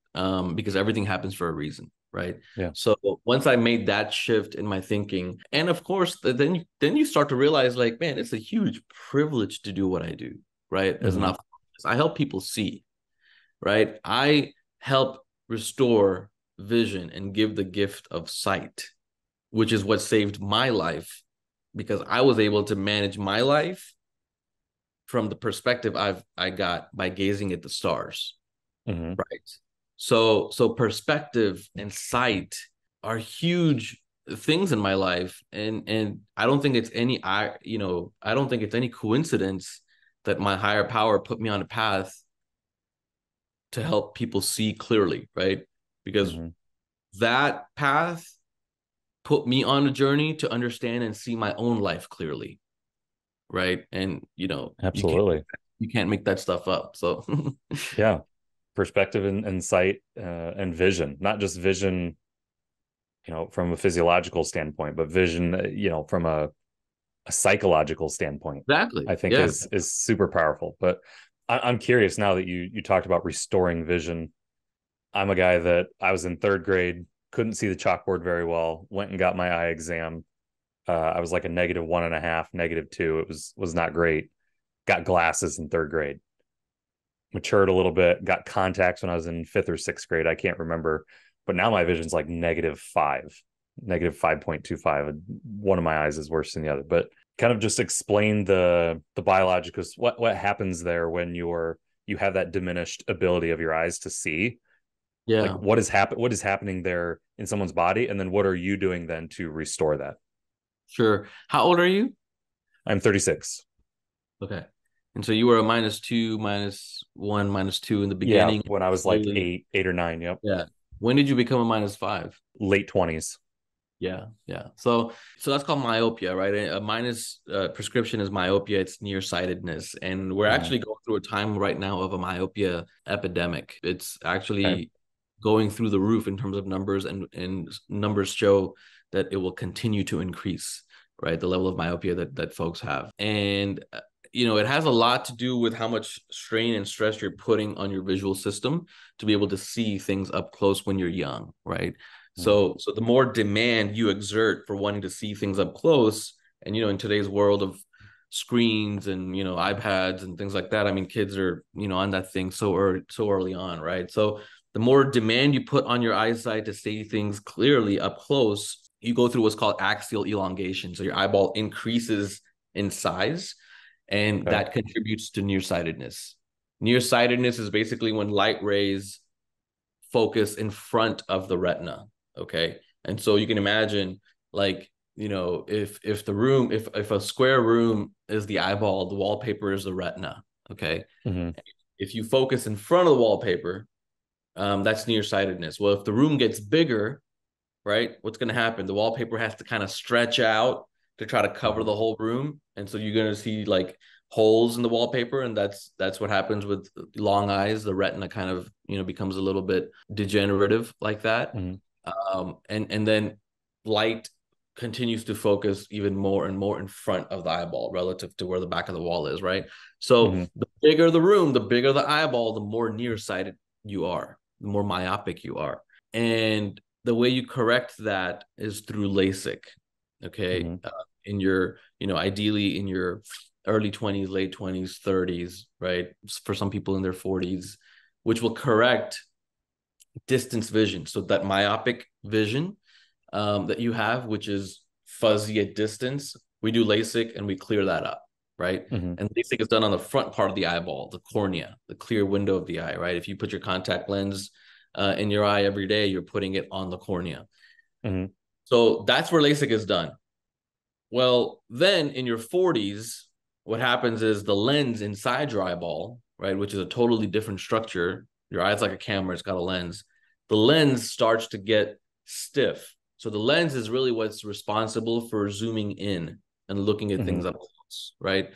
because everything happens for a reason, right? yeah, So once I made that shift in my thinking, and of course, then you start to realize, like, man, it's a huge privilege to do what I do, right? As an mhm, ophthalmologist, I help people see, right? I help restore vision and give the gift of sight, which is what saved my life because I was able to manage my life from the perspective I got by gazing at the stars, mhm, right? So perspective and sight are huge things in my life, and I don't think it's any I don't think it's any coincidence that my higher power put me on a path to help people see clearly, right? Because mhm. that path put me on a journey to understand and see my own life clearly, right? And Absolutely, you can't make that stuff up. So yeah. Perspective and sight and vision, not just vision, from a physiological standpoint, but vision, from a psychological standpoint, exactly, I think yeah, is super powerful. But I'm curious now that you talked about restoring vision. I'm a guy that I was in third grade, couldn't see the chalkboard very well, went and got my eye exam. I was like a -1.5, -2. It was not great. Got glasses in third grade, matured a little bit, got contacts when I was in fifth or sixth grade. I can't remember, but now my vision's like -5, -5.25. One of my eyes is worse than the other. But kind of just explain the biological, what happens there when you have that diminished ability of your eyes to see. Like yeah, what is happening there in someone's body, and then what are you doing then to restore that? sure. How old are you? I'm 36. Okay. And so you were a -2, -1, -2 in the Yeah, beginning. when I was like Slowly, 8 or 9. Yep. yeah. When did you become a -5? Late 20s. Yeah, yeah. So that's called myopia, right? A minus prescription is myopia. It's nearsightedness, and we're Mm-hmm. actually going through a time right now of a myopia epidemic. It's Okay. actually going through the roof in terms of numbers, and numbers show that it will continue to increase, right? The level of myopia that folks have, and it has a lot to do with how much strain and stress you're putting on your visual system to be able to see things up close when you're young, right? Mm-hmm. So the more demand you exert for wanting to see things up close, and in today's world of screens and iPads and things like that, I mean, kids are on that thing so early on, right? So the more demand you put on your eyesight to see things clearly up close, you go through what's called axial elongation. So your eyeball increases in size, and Okay. that contributes to nearsightedness. Nearsightedness is basically when light rays focus in front of the retina. Okay. And so you can imagine, like, if the room, if a square room is the eyeball, the wallpaper is the retina. Okay. Mm-hmm. If you focus in front of the wallpaper, that's nearsightedness. Well, if the room gets bigger, right, what's going to happen? The wallpaper has to kind of stretch out to try to cover Mm-hmm. the whole room. And so you're going to see like holes in the wallpaper, and that's what happens with long eyes. The retina kind of becomes a little bit degenerative like that. Mm-hmm. And then light continues to focus even more and more in front of the eyeball relative to where the back of the wall is, right? So Mm-hmm. the bigger the room, the bigger the eyeball, the more nearsighted you are, the more myopic you are. And the way you correct that is through LASIK. Okay. Mm-hmm. in your, ideally in your early 20s, late 20s, 30s, right? For some people in their 40s, which will correct distance vision. So that myopic vision that you have, which is fuzzy at distance, we do LASIK and we clear that up, right? Mm-hmm. And LASIK is done on the front part of the eyeball, the cornea, the clear window of the eye, right? If you put your contact lens in your eye every day, you're putting it on the cornea. Mm-hmm. So that's where LASIK is done. Well, then in your 40s, what happens is the lens inside your eyeball, right, which is a totally different structure. Your eye's like a camera, it's got a lens. The lens starts to get stiff. So the lens is really what's responsible for zooming in and looking at Mm-hmm. things up close, right?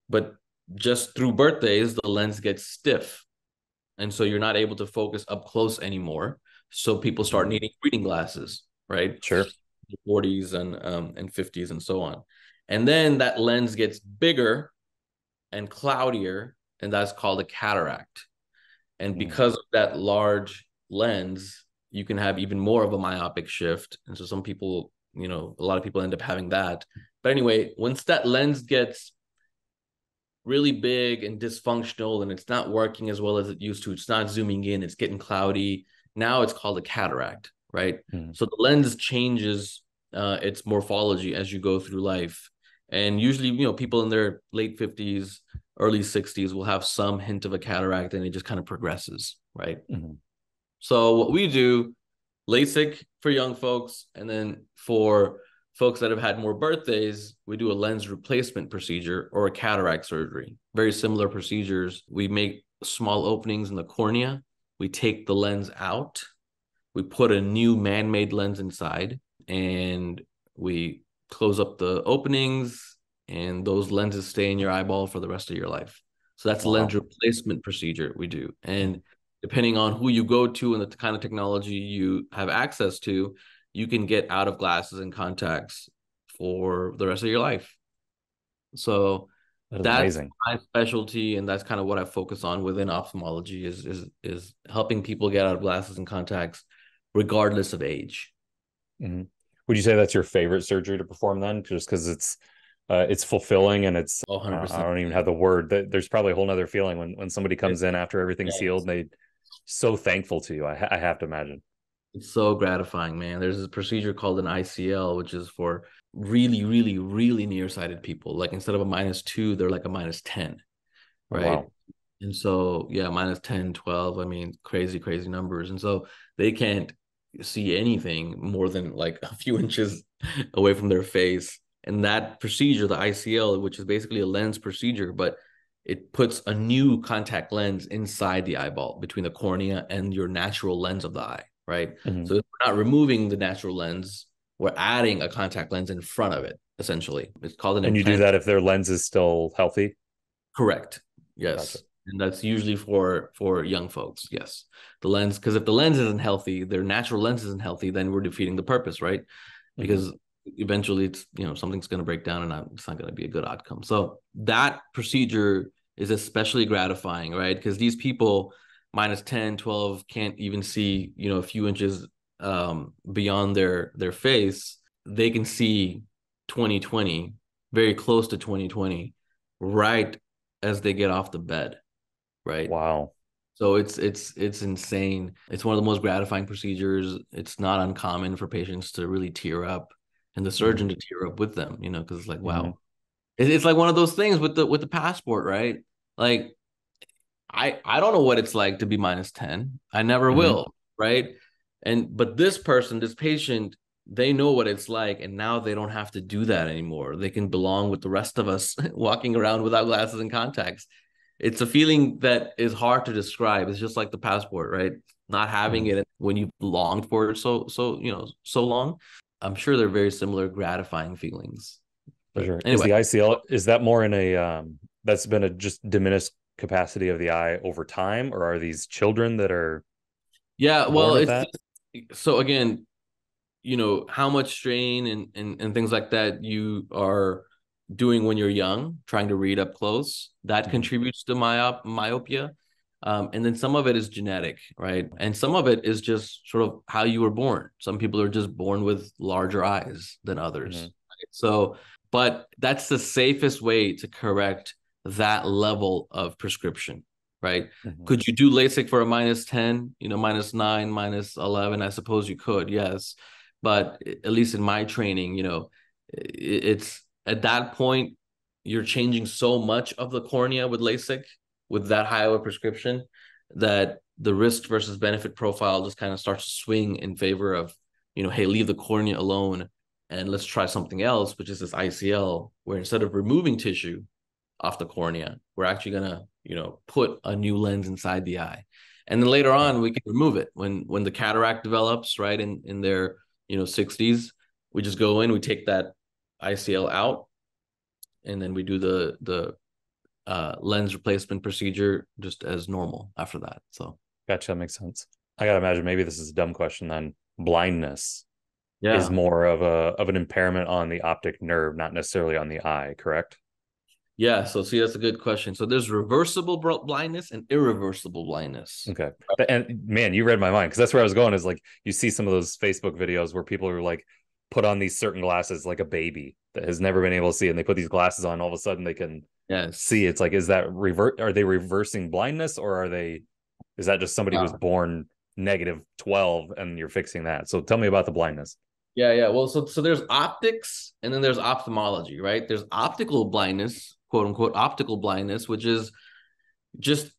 But just through birthdays, the lens gets stiff. And so you're not able to focus up close anymore. So people start needing reading glasses, right? Sure. 40s and 50s and so on. And then that lens gets bigger and cloudier, and that's called a cataract. And because of that large lens, you can have even more of a myopic shift. And so some people, a lot of people end up having that. But anyway, once that lens gets really big and dysfunctional and it's not working as well as it used to, it's not zooming in, it's getting cloudy. Now it's called a cataract, right? Mm-hmm. So the lens changes its morphology as you go through life. And usually, people in their late 50s, early 60s will have some hint of a cataract, and it just kind of progresses, right? Mm-hmm. So what we do, LASIK for young folks, and then for folks that have had more birthdays, we do a lens replacement procedure or a cataract surgery. Very similar procedures. We make small openings in the cornea. We take the lens out. We put a new man-made lens inside, and we close up the openings, and those lenses stay in your eyeball for the rest of your life. So that's a lens replacement procedure we do. And depending on who you go to and the kind of technology you have access to, you can get out of glasses and contacts for the rest of your life. So that's amazing. my specialty, and that's kind of what I focus on within ophthalmology is helping people get out of glasses and contacts regardless of age. Mm-hmm. Would you say that's your favorite surgery to perform then? Just because it's fulfilling and it's 100%. I don't even have the word. There's probably a whole nother feeling when somebody comes in after everything's healed and they so thankful to you. I have to imagine. It's so gratifying, man. There's this procedure called an ICL, which is for really, really, really nearsighted people. Like instead of a -2, they're like a -10, right? Oh, wow. And so, yeah, -10, 12, I mean, crazy, crazy numbers. And so they can't see anything more than like a few inches away from their face. And that procedure, the ICL, which is basically a lens procedure, but it puts a new contact lens inside the eyeball between the cornea and your natural lens of the eye, right? Mm-hmm. So we're not removing the natural lens, we're adding a contact lens in front of it, essentially. It's called an And implant. you do that if their lens is still healthy? Correct. Yes. Gotcha. And that's usually for young folks. Yes. The lens, because if the lens isn't healthy, their natural lens isn't healthy, then we're defeating the purpose, right? Because eventually it's, something's going to break down and it's not going to be a good outcome. So that procedure is especially gratifying, right? Because these people -10, 12 can't even see, a few inches beyond their face. They can see 20/20, very close to 20/20, right as they get off the bed, right? Wow. So it's insane. It's one of the most gratifying procedures. It's not uncommon for patients to really tear up and the surgeon to tear up with them, because it's like, wow. It's like one of those things with the passport, right? Like I don't know what it's like to be -10. I never will, right? But this patient, they know what it's like, and now they don't have to do that anymore. They can belong with the rest of us walking around without glasses and contacts. It's a feeling that is hard to describe. It's just like the passport, right? Not having it when you've longed for it so long. I'm sure they're very similar gratifying feelings. For sure. Anyway, Is the ICL, is that more in a that's been a just diminished capacity of the eye over time, or are these children that are well, it's that? So again, how much strain and things like that you are doing when you're young, trying to read up close, that contributes to myopia. And then some of it is genetic, right? And some of it is just sort of how you were born. Some people are just born with larger eyes than others. Right? So But that's the safest way to correct that level of prescription, right? Mm-hmm. Could you do LASIK for a -10, -9, -11? I suppose you could, yes. But at least in my training, it's at that point, you're changing so much of the cornea with LASIK with that high of a prescription that the risk versus benefit profile just kind of starts to swing in favor of, hey, leave the cornea alone and let's try something else, which is this ICL, where instead of removing tissue off the cornea, we're actually gonna, put a new lens inside the eye. And then later on, we can remove it when the cataract develops, right, in their 60s. We just go in, we take that ICL out, and then we do the lens replacement procedure just as normal after that. So Gotcha, that makes sense. I gotta imagine maybe this is a dumb question then. Blindness is yeah. more of an impairment on the optic nerve, not necessarily on the eye, correct? Yeah, so see, that's a good question. So there's reversible blindness and irreversible blindness. Okay. And man, you read my mind because that's where I was going is like you see some of those Facebook videos where people are like put on these certain glasses like a baby that has never been able to see and they put these glasses on, all of a sudden they can see. Yes. It's like, is that are they reversing blindness or is that just somebody who was born -12 and you're fixing that? So tell me about the blindness. Yeah. Well, so there's optics and then there's ophthalmology, right? There's optical blindness, quote unquote, optical blindness, which is just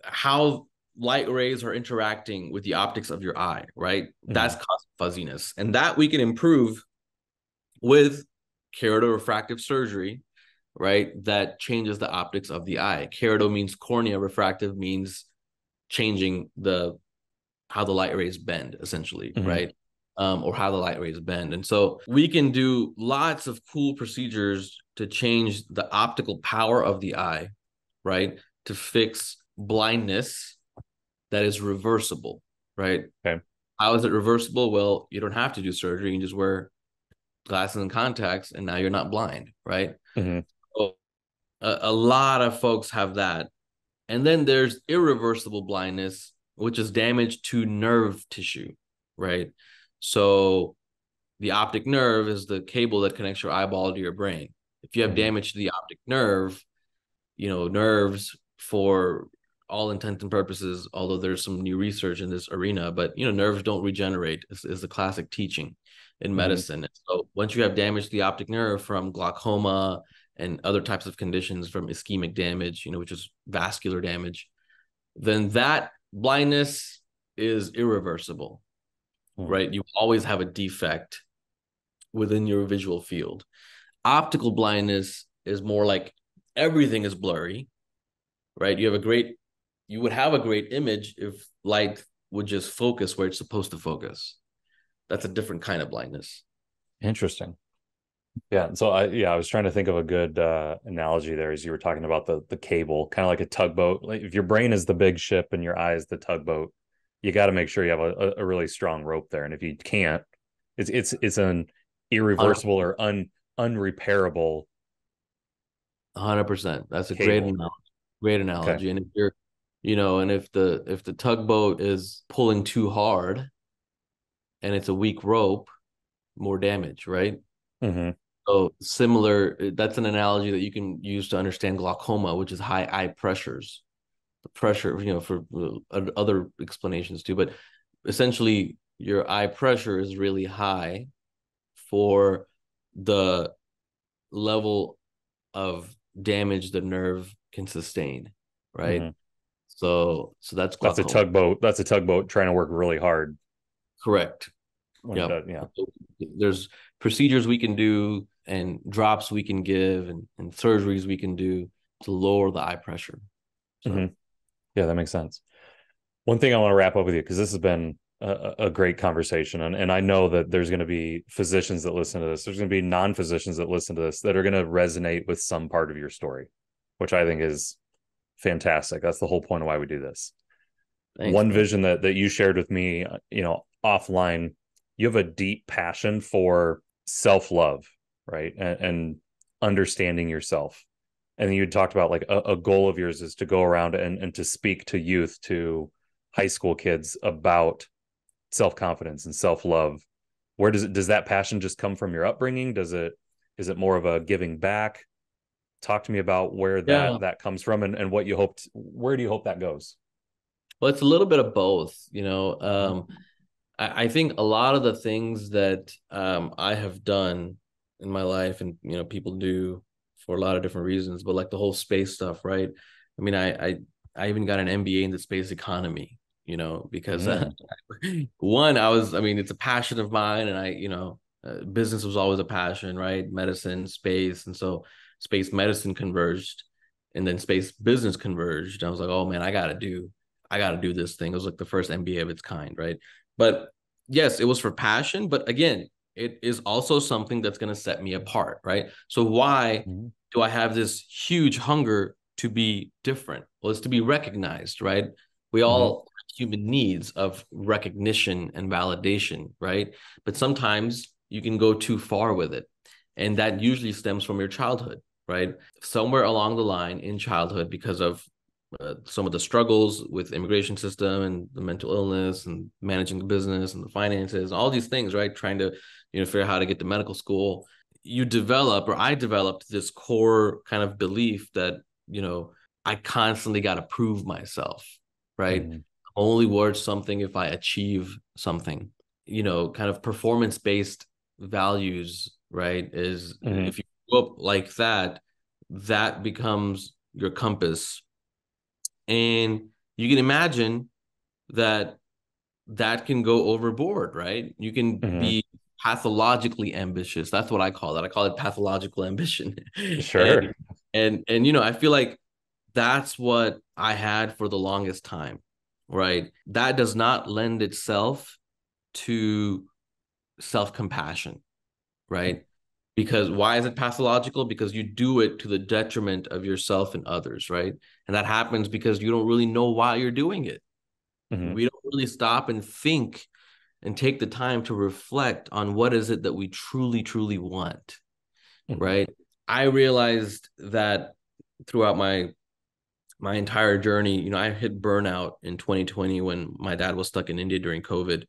how light rays are interacting with the optics of your eye, right? That's causing fuzziness. And that we can improve with keratorefractive surgery, right? That changes the optics of the eye. Kerato means cornea, refractive means changing how the light rays bend, essentially, right? Or how the light rays bend. And so we can do lots of cool procedures to change the optical power of the eye, right? To fix blindness that is reversible, right? Okay. How is it reversible? Well, you don't have to do surgery. You can just wear glasses and contacts, and now you're not blind, right? So a lot of folks have that. And then there's irreversible blindness, which is damage to nerve tissue, right? So the optic nerve is the cable that connects your eyeball to your brain. If you have damage to the optic nerve, nerves, for all intents and purposes, although there's some new research in this arena, but nerves don't regenerate is the classic teaching in medicine. So once you have damage to the optic nerve from glaucoma and other types of conditions, from ischemic damage, which is vascular damage, then that blindness is irreversible, right? You always have a defect within your visual field. Optical blindness is more like everything is blurry, right? You would have a great image if light would just focus where it's supposed to focus. That's a different kind of blindness. Interesting. Yeah. So I was trying to think of a good analogy there as you were talking about the cable, kind of like a tugboat. Like if your brain is the big ship and your eye is the tugboat, you got to make sure you have a really strong rope there. And if you can't, it's an irreversible or unrepairable 100%. That's a cable. great analogy. Okay. And if you're, and if the tugboat is pulling too hard and it's a weak rope, more damage, right? So similar, that's an analogy that you can use to understand glaucoma, which is high eye pressures. The pressure, for other explanations too, but essentially your eye pressure is really high for the level of damage the nerve can sustain, right? So that's glaucoma. That's a tugboat trying to work really hard. Correct. Yeah. There's procedures we can do and drops we can give and surgeries we can do to lower the eye pressure. So. Yeah, that makes sense. One thing I want to wrap up with you, because this has been a great conversation. And I know that there's going to be physicians that listen to this. There's going to be non-physicians that listen to this that are going to resonate with some part of your story, which I think is fantastic. That's the whole point of why we do this. Thanks, One man. vision that you shared with me, offline, you have a deep passion for self-love, right? And understanding yourself. And you had talked about like a goal of yours is to go around and to speak to youth, to high school kids about self-confidence and self-love. Where does that passion just come from your upbringing? Does it Is it more of a giving back? Talk to me about where Yeah. that comes from, and what you hoped. Where do you hope that goes? Well, it's a little bit of both, you know. Mhm. I think a lot of the things that I have done in my life, and you know, people do for a lot of different reasons, but like the whole space stuff, right? I mean, I even got an MBA in the space economy, you know, because Mm. one, I mean, it's a passion of mine, and business was always a passion, right? Medicine, space, and so space medicine converged, and then space business converged. I was like, oh man, I got to do this thing. It was like the first MBA of its kind, right? But yes, it was for passion. But again, it is also something that's going to set me apart, right? So why Mm. do I have this huge hunger to be different? Well, it's to be recognized, right? We Mm. all have human needs of recognition and validation, right? But sometimes you can go too far with it. And that usually stems from your childhood, right? Somewhere along the line in childhood, because of some of the struggles with immigration system and the mental illness and managing the business and the finances, all these things, right? Trying to, you know, figure out how to get to medical school. You develop, or I developed this core kind of belief that, you know, I constantly got to prove myself, right? Mm. Only worth something if I achieve something, you know, kind of performance based values, right? Is Mm. if you go up like that, that becomes your compass. And you can imagine that that can go overboard, right? You can Mm. be pathologically ambitious. That's what I call it. I call it pathological ambition. and Sure. and you know, I feel like that's what I had for the longest time, right? That does not lend itself to self-compassion, right? Because why is it pathological? Because you do it to the detriment of yourself and others, right? And that happens because you don't really know why you're doing it. Mm. We don't really stop and think and take the time to reflect on what is it that we truly, truly want, Mm. right? I realized that throughout my entire journey, you know, I hit burnout in 2020 when my dad was stuck in India during COVID.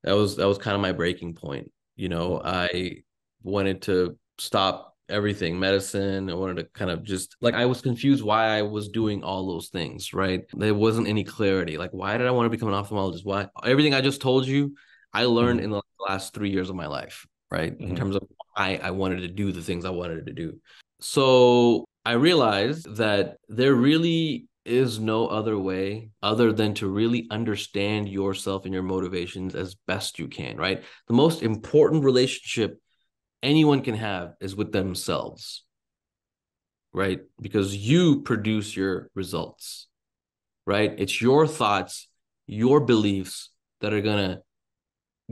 That was kind of my breaking point. You know, I wanted to stop everything, medicine. I wanted to kind of just like I was confused why I was doing all those things, right? There wasn't any clarity. Like, why did I want to become an ophthalmologist? Why everything I just told you, I learned Mm. in the last 3 years of my life, right? In Mm. terms of why I wanted to do the things I wanted to do. So I realized that there really is no other way other than to really understand yourself and your motivations as best you can, right? The most important relationship anyone can have is with themselves, right? Because you produce your results, right? It's your thoughts, your beliefs that are going to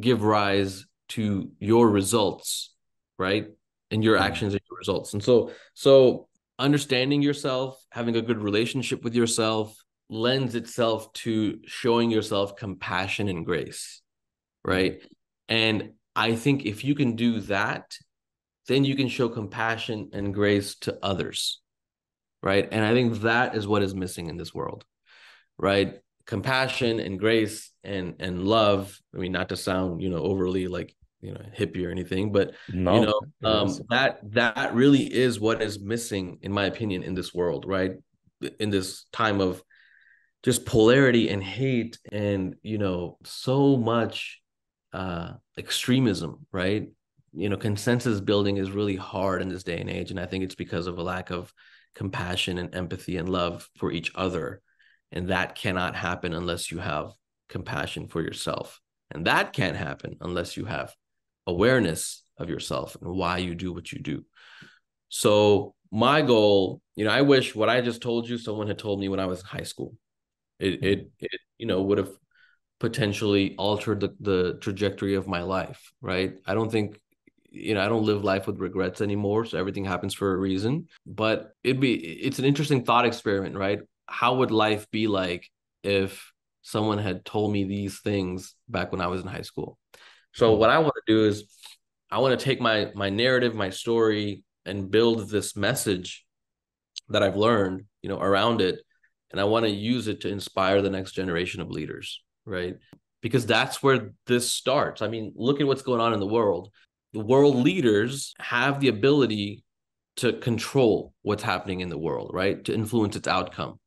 give rise to your results, right? And your Mm. actions and your results. And so understanding yourself, having a good relationship with yourself lends itself to showing yourself compassion and grace, Mm. right? And I think if you can do that, then you can show compassion and grace to others, right? And I think that is what is missing in this world, right? Compassion and grace and love. I mean, not to sound, you know, overly like, you know, hippie or anything, but you No, know, it is. that really is what is missing, in my opinion, in this world, right? In this time of just polarity and hate and, you know, so much extremism, right? You know, consensus building is really hard in this day and age. And I think it's because of a lack of compassion and empathy and love for each other. And that cannot happen unless you have compassion for yourself. And that can't happen unless you have awareness of yourself and why you do what you do. So my goal, you know, I wish what I just told you, someone had told me when I was in high school. Mm. It you know, would have potentially altered the trajectory of my life, right? I don't think, you know, I don't live life with regrets anymore, so everything happens for a reason. But it's an interesting thought experiment, right? How would life be like if someone had told me these things back when I was in high school? So Mm. what I want to do is I want to take my narrative, my story, and build this message that I've learned, you know, around it. And I want to use it to inspire the next generation of leaders, right? Because that's where this starts. I mean, look at what's going on in the world. the world leaders have the ability to control what's happening in the world, right? To influence its outcome.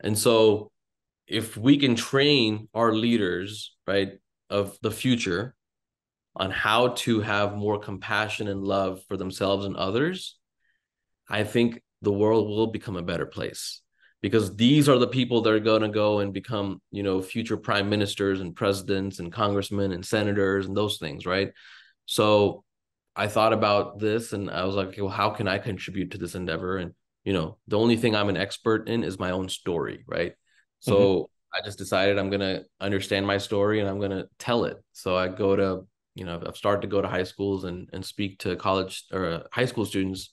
And so if we can train our leaders, right, of the future on how to have more compassion and love for themselves and others, I think the world will become a better place, because these are the people that are going to go and become, future prime ministers and presidents and congressmen and senators and those things, right? So I thought about this and I was like, okay, well, how can I contribute to this endeavor? And, the only thing I'm an expert in is my own story, right? Mm-hmm. So I just decided I'm going to understand my story and I'm going to tell it. So I go to, I've started to go to high schools and speak to college or high school students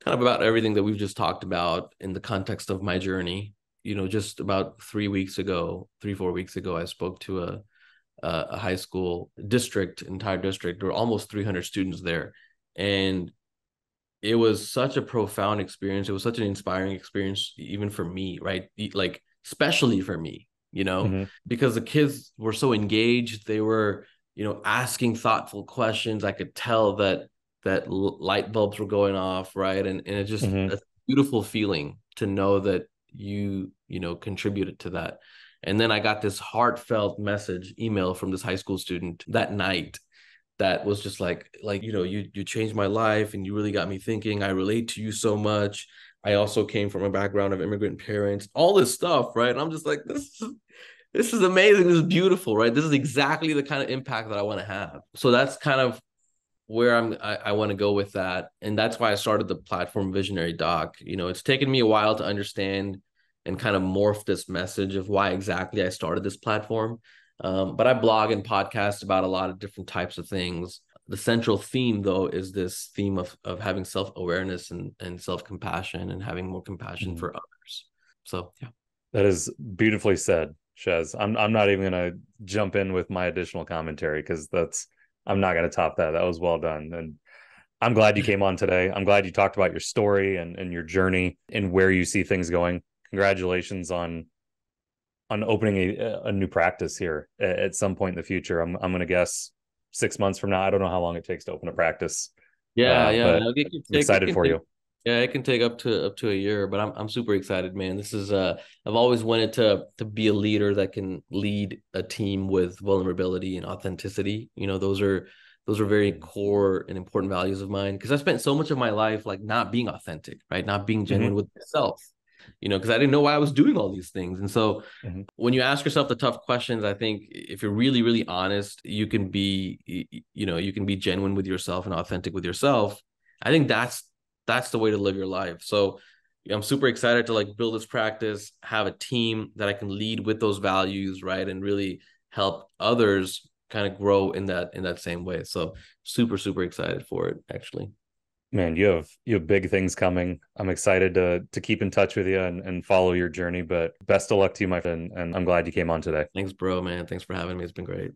kind of about everything that we've just talked about in the context of my journey. Just about 4 weeks ago, I spoke to a high school entire district. There were almost 300 students there. And it was such a profound experience. It was such an inspiring experience, even for me, right? Like, especially for me, Mm-hmm. because the kids were so engaged. They were, asking thoughtful questions. I could tell that light bulbs were going off, right? And it's just Mm-hmm. a beautiful feeling to know that contributed to that. And then I got this heartfelt email from this high school student that night that was just like you changed my life and you really got me thinking. I relate to you so much. I also came from a background of immigrant parents, all this stuff, right? And I'm just like, this is amazing. This is beautiful, right? This is exactly the kind of impact that I want to have. So that's kind of where I want to go with that. And that's why I started the platform Visionary Doc. It's taken me a while to understand and kind of morph this message of why exactly I started this platform. But I blog and podcast about a lot of different types of things. The central theme, though, is this theme of having self-awareness and self-compassion and having more compassion Mm-hmm. for others. So, yeah. That is beautifully said, Shehz. I'm not even gonna jump in with my additional commentary because I'm not gonna top that. That was well done. And I'm glad you came on today. I'm glad you talked about your story and your journey and where you see things going. Congratulations on opening a new practice here at some point in the future. I'm gonna guess 6 months from now. I don't know how long it takes to open a practice, Yeah, yeah. but I'm It excited can for take you. yeah, it can take up to a year, but I'm super excited, man. This is I've always wanted to be a leader that can lead a team with vulnerability and authenticity. Those are very core and important values of mine, because I spent so much of my life like not being authentic, right? Not being Mm-hmm. genuine with myself. Because I didn't know why I was doing all these things. And so Mm-hmm. when you ask yourself the tough questions, I think if you're really, really honest, you can be genuine with yourself and authentic with yourself. I think that's the way to live your life. So I'm super excited to like build this practice, have a team that I can lead with those values, right? And really help others kind of grow in that same way. So super, super excited for it, actually. Man, you have big things coming. I'm excited to keep in touch with you and follow your journey. But best of luck to you, my friend. And I'm glad you came on today. Thanks, bro, man. Thanks for having me. It's been great.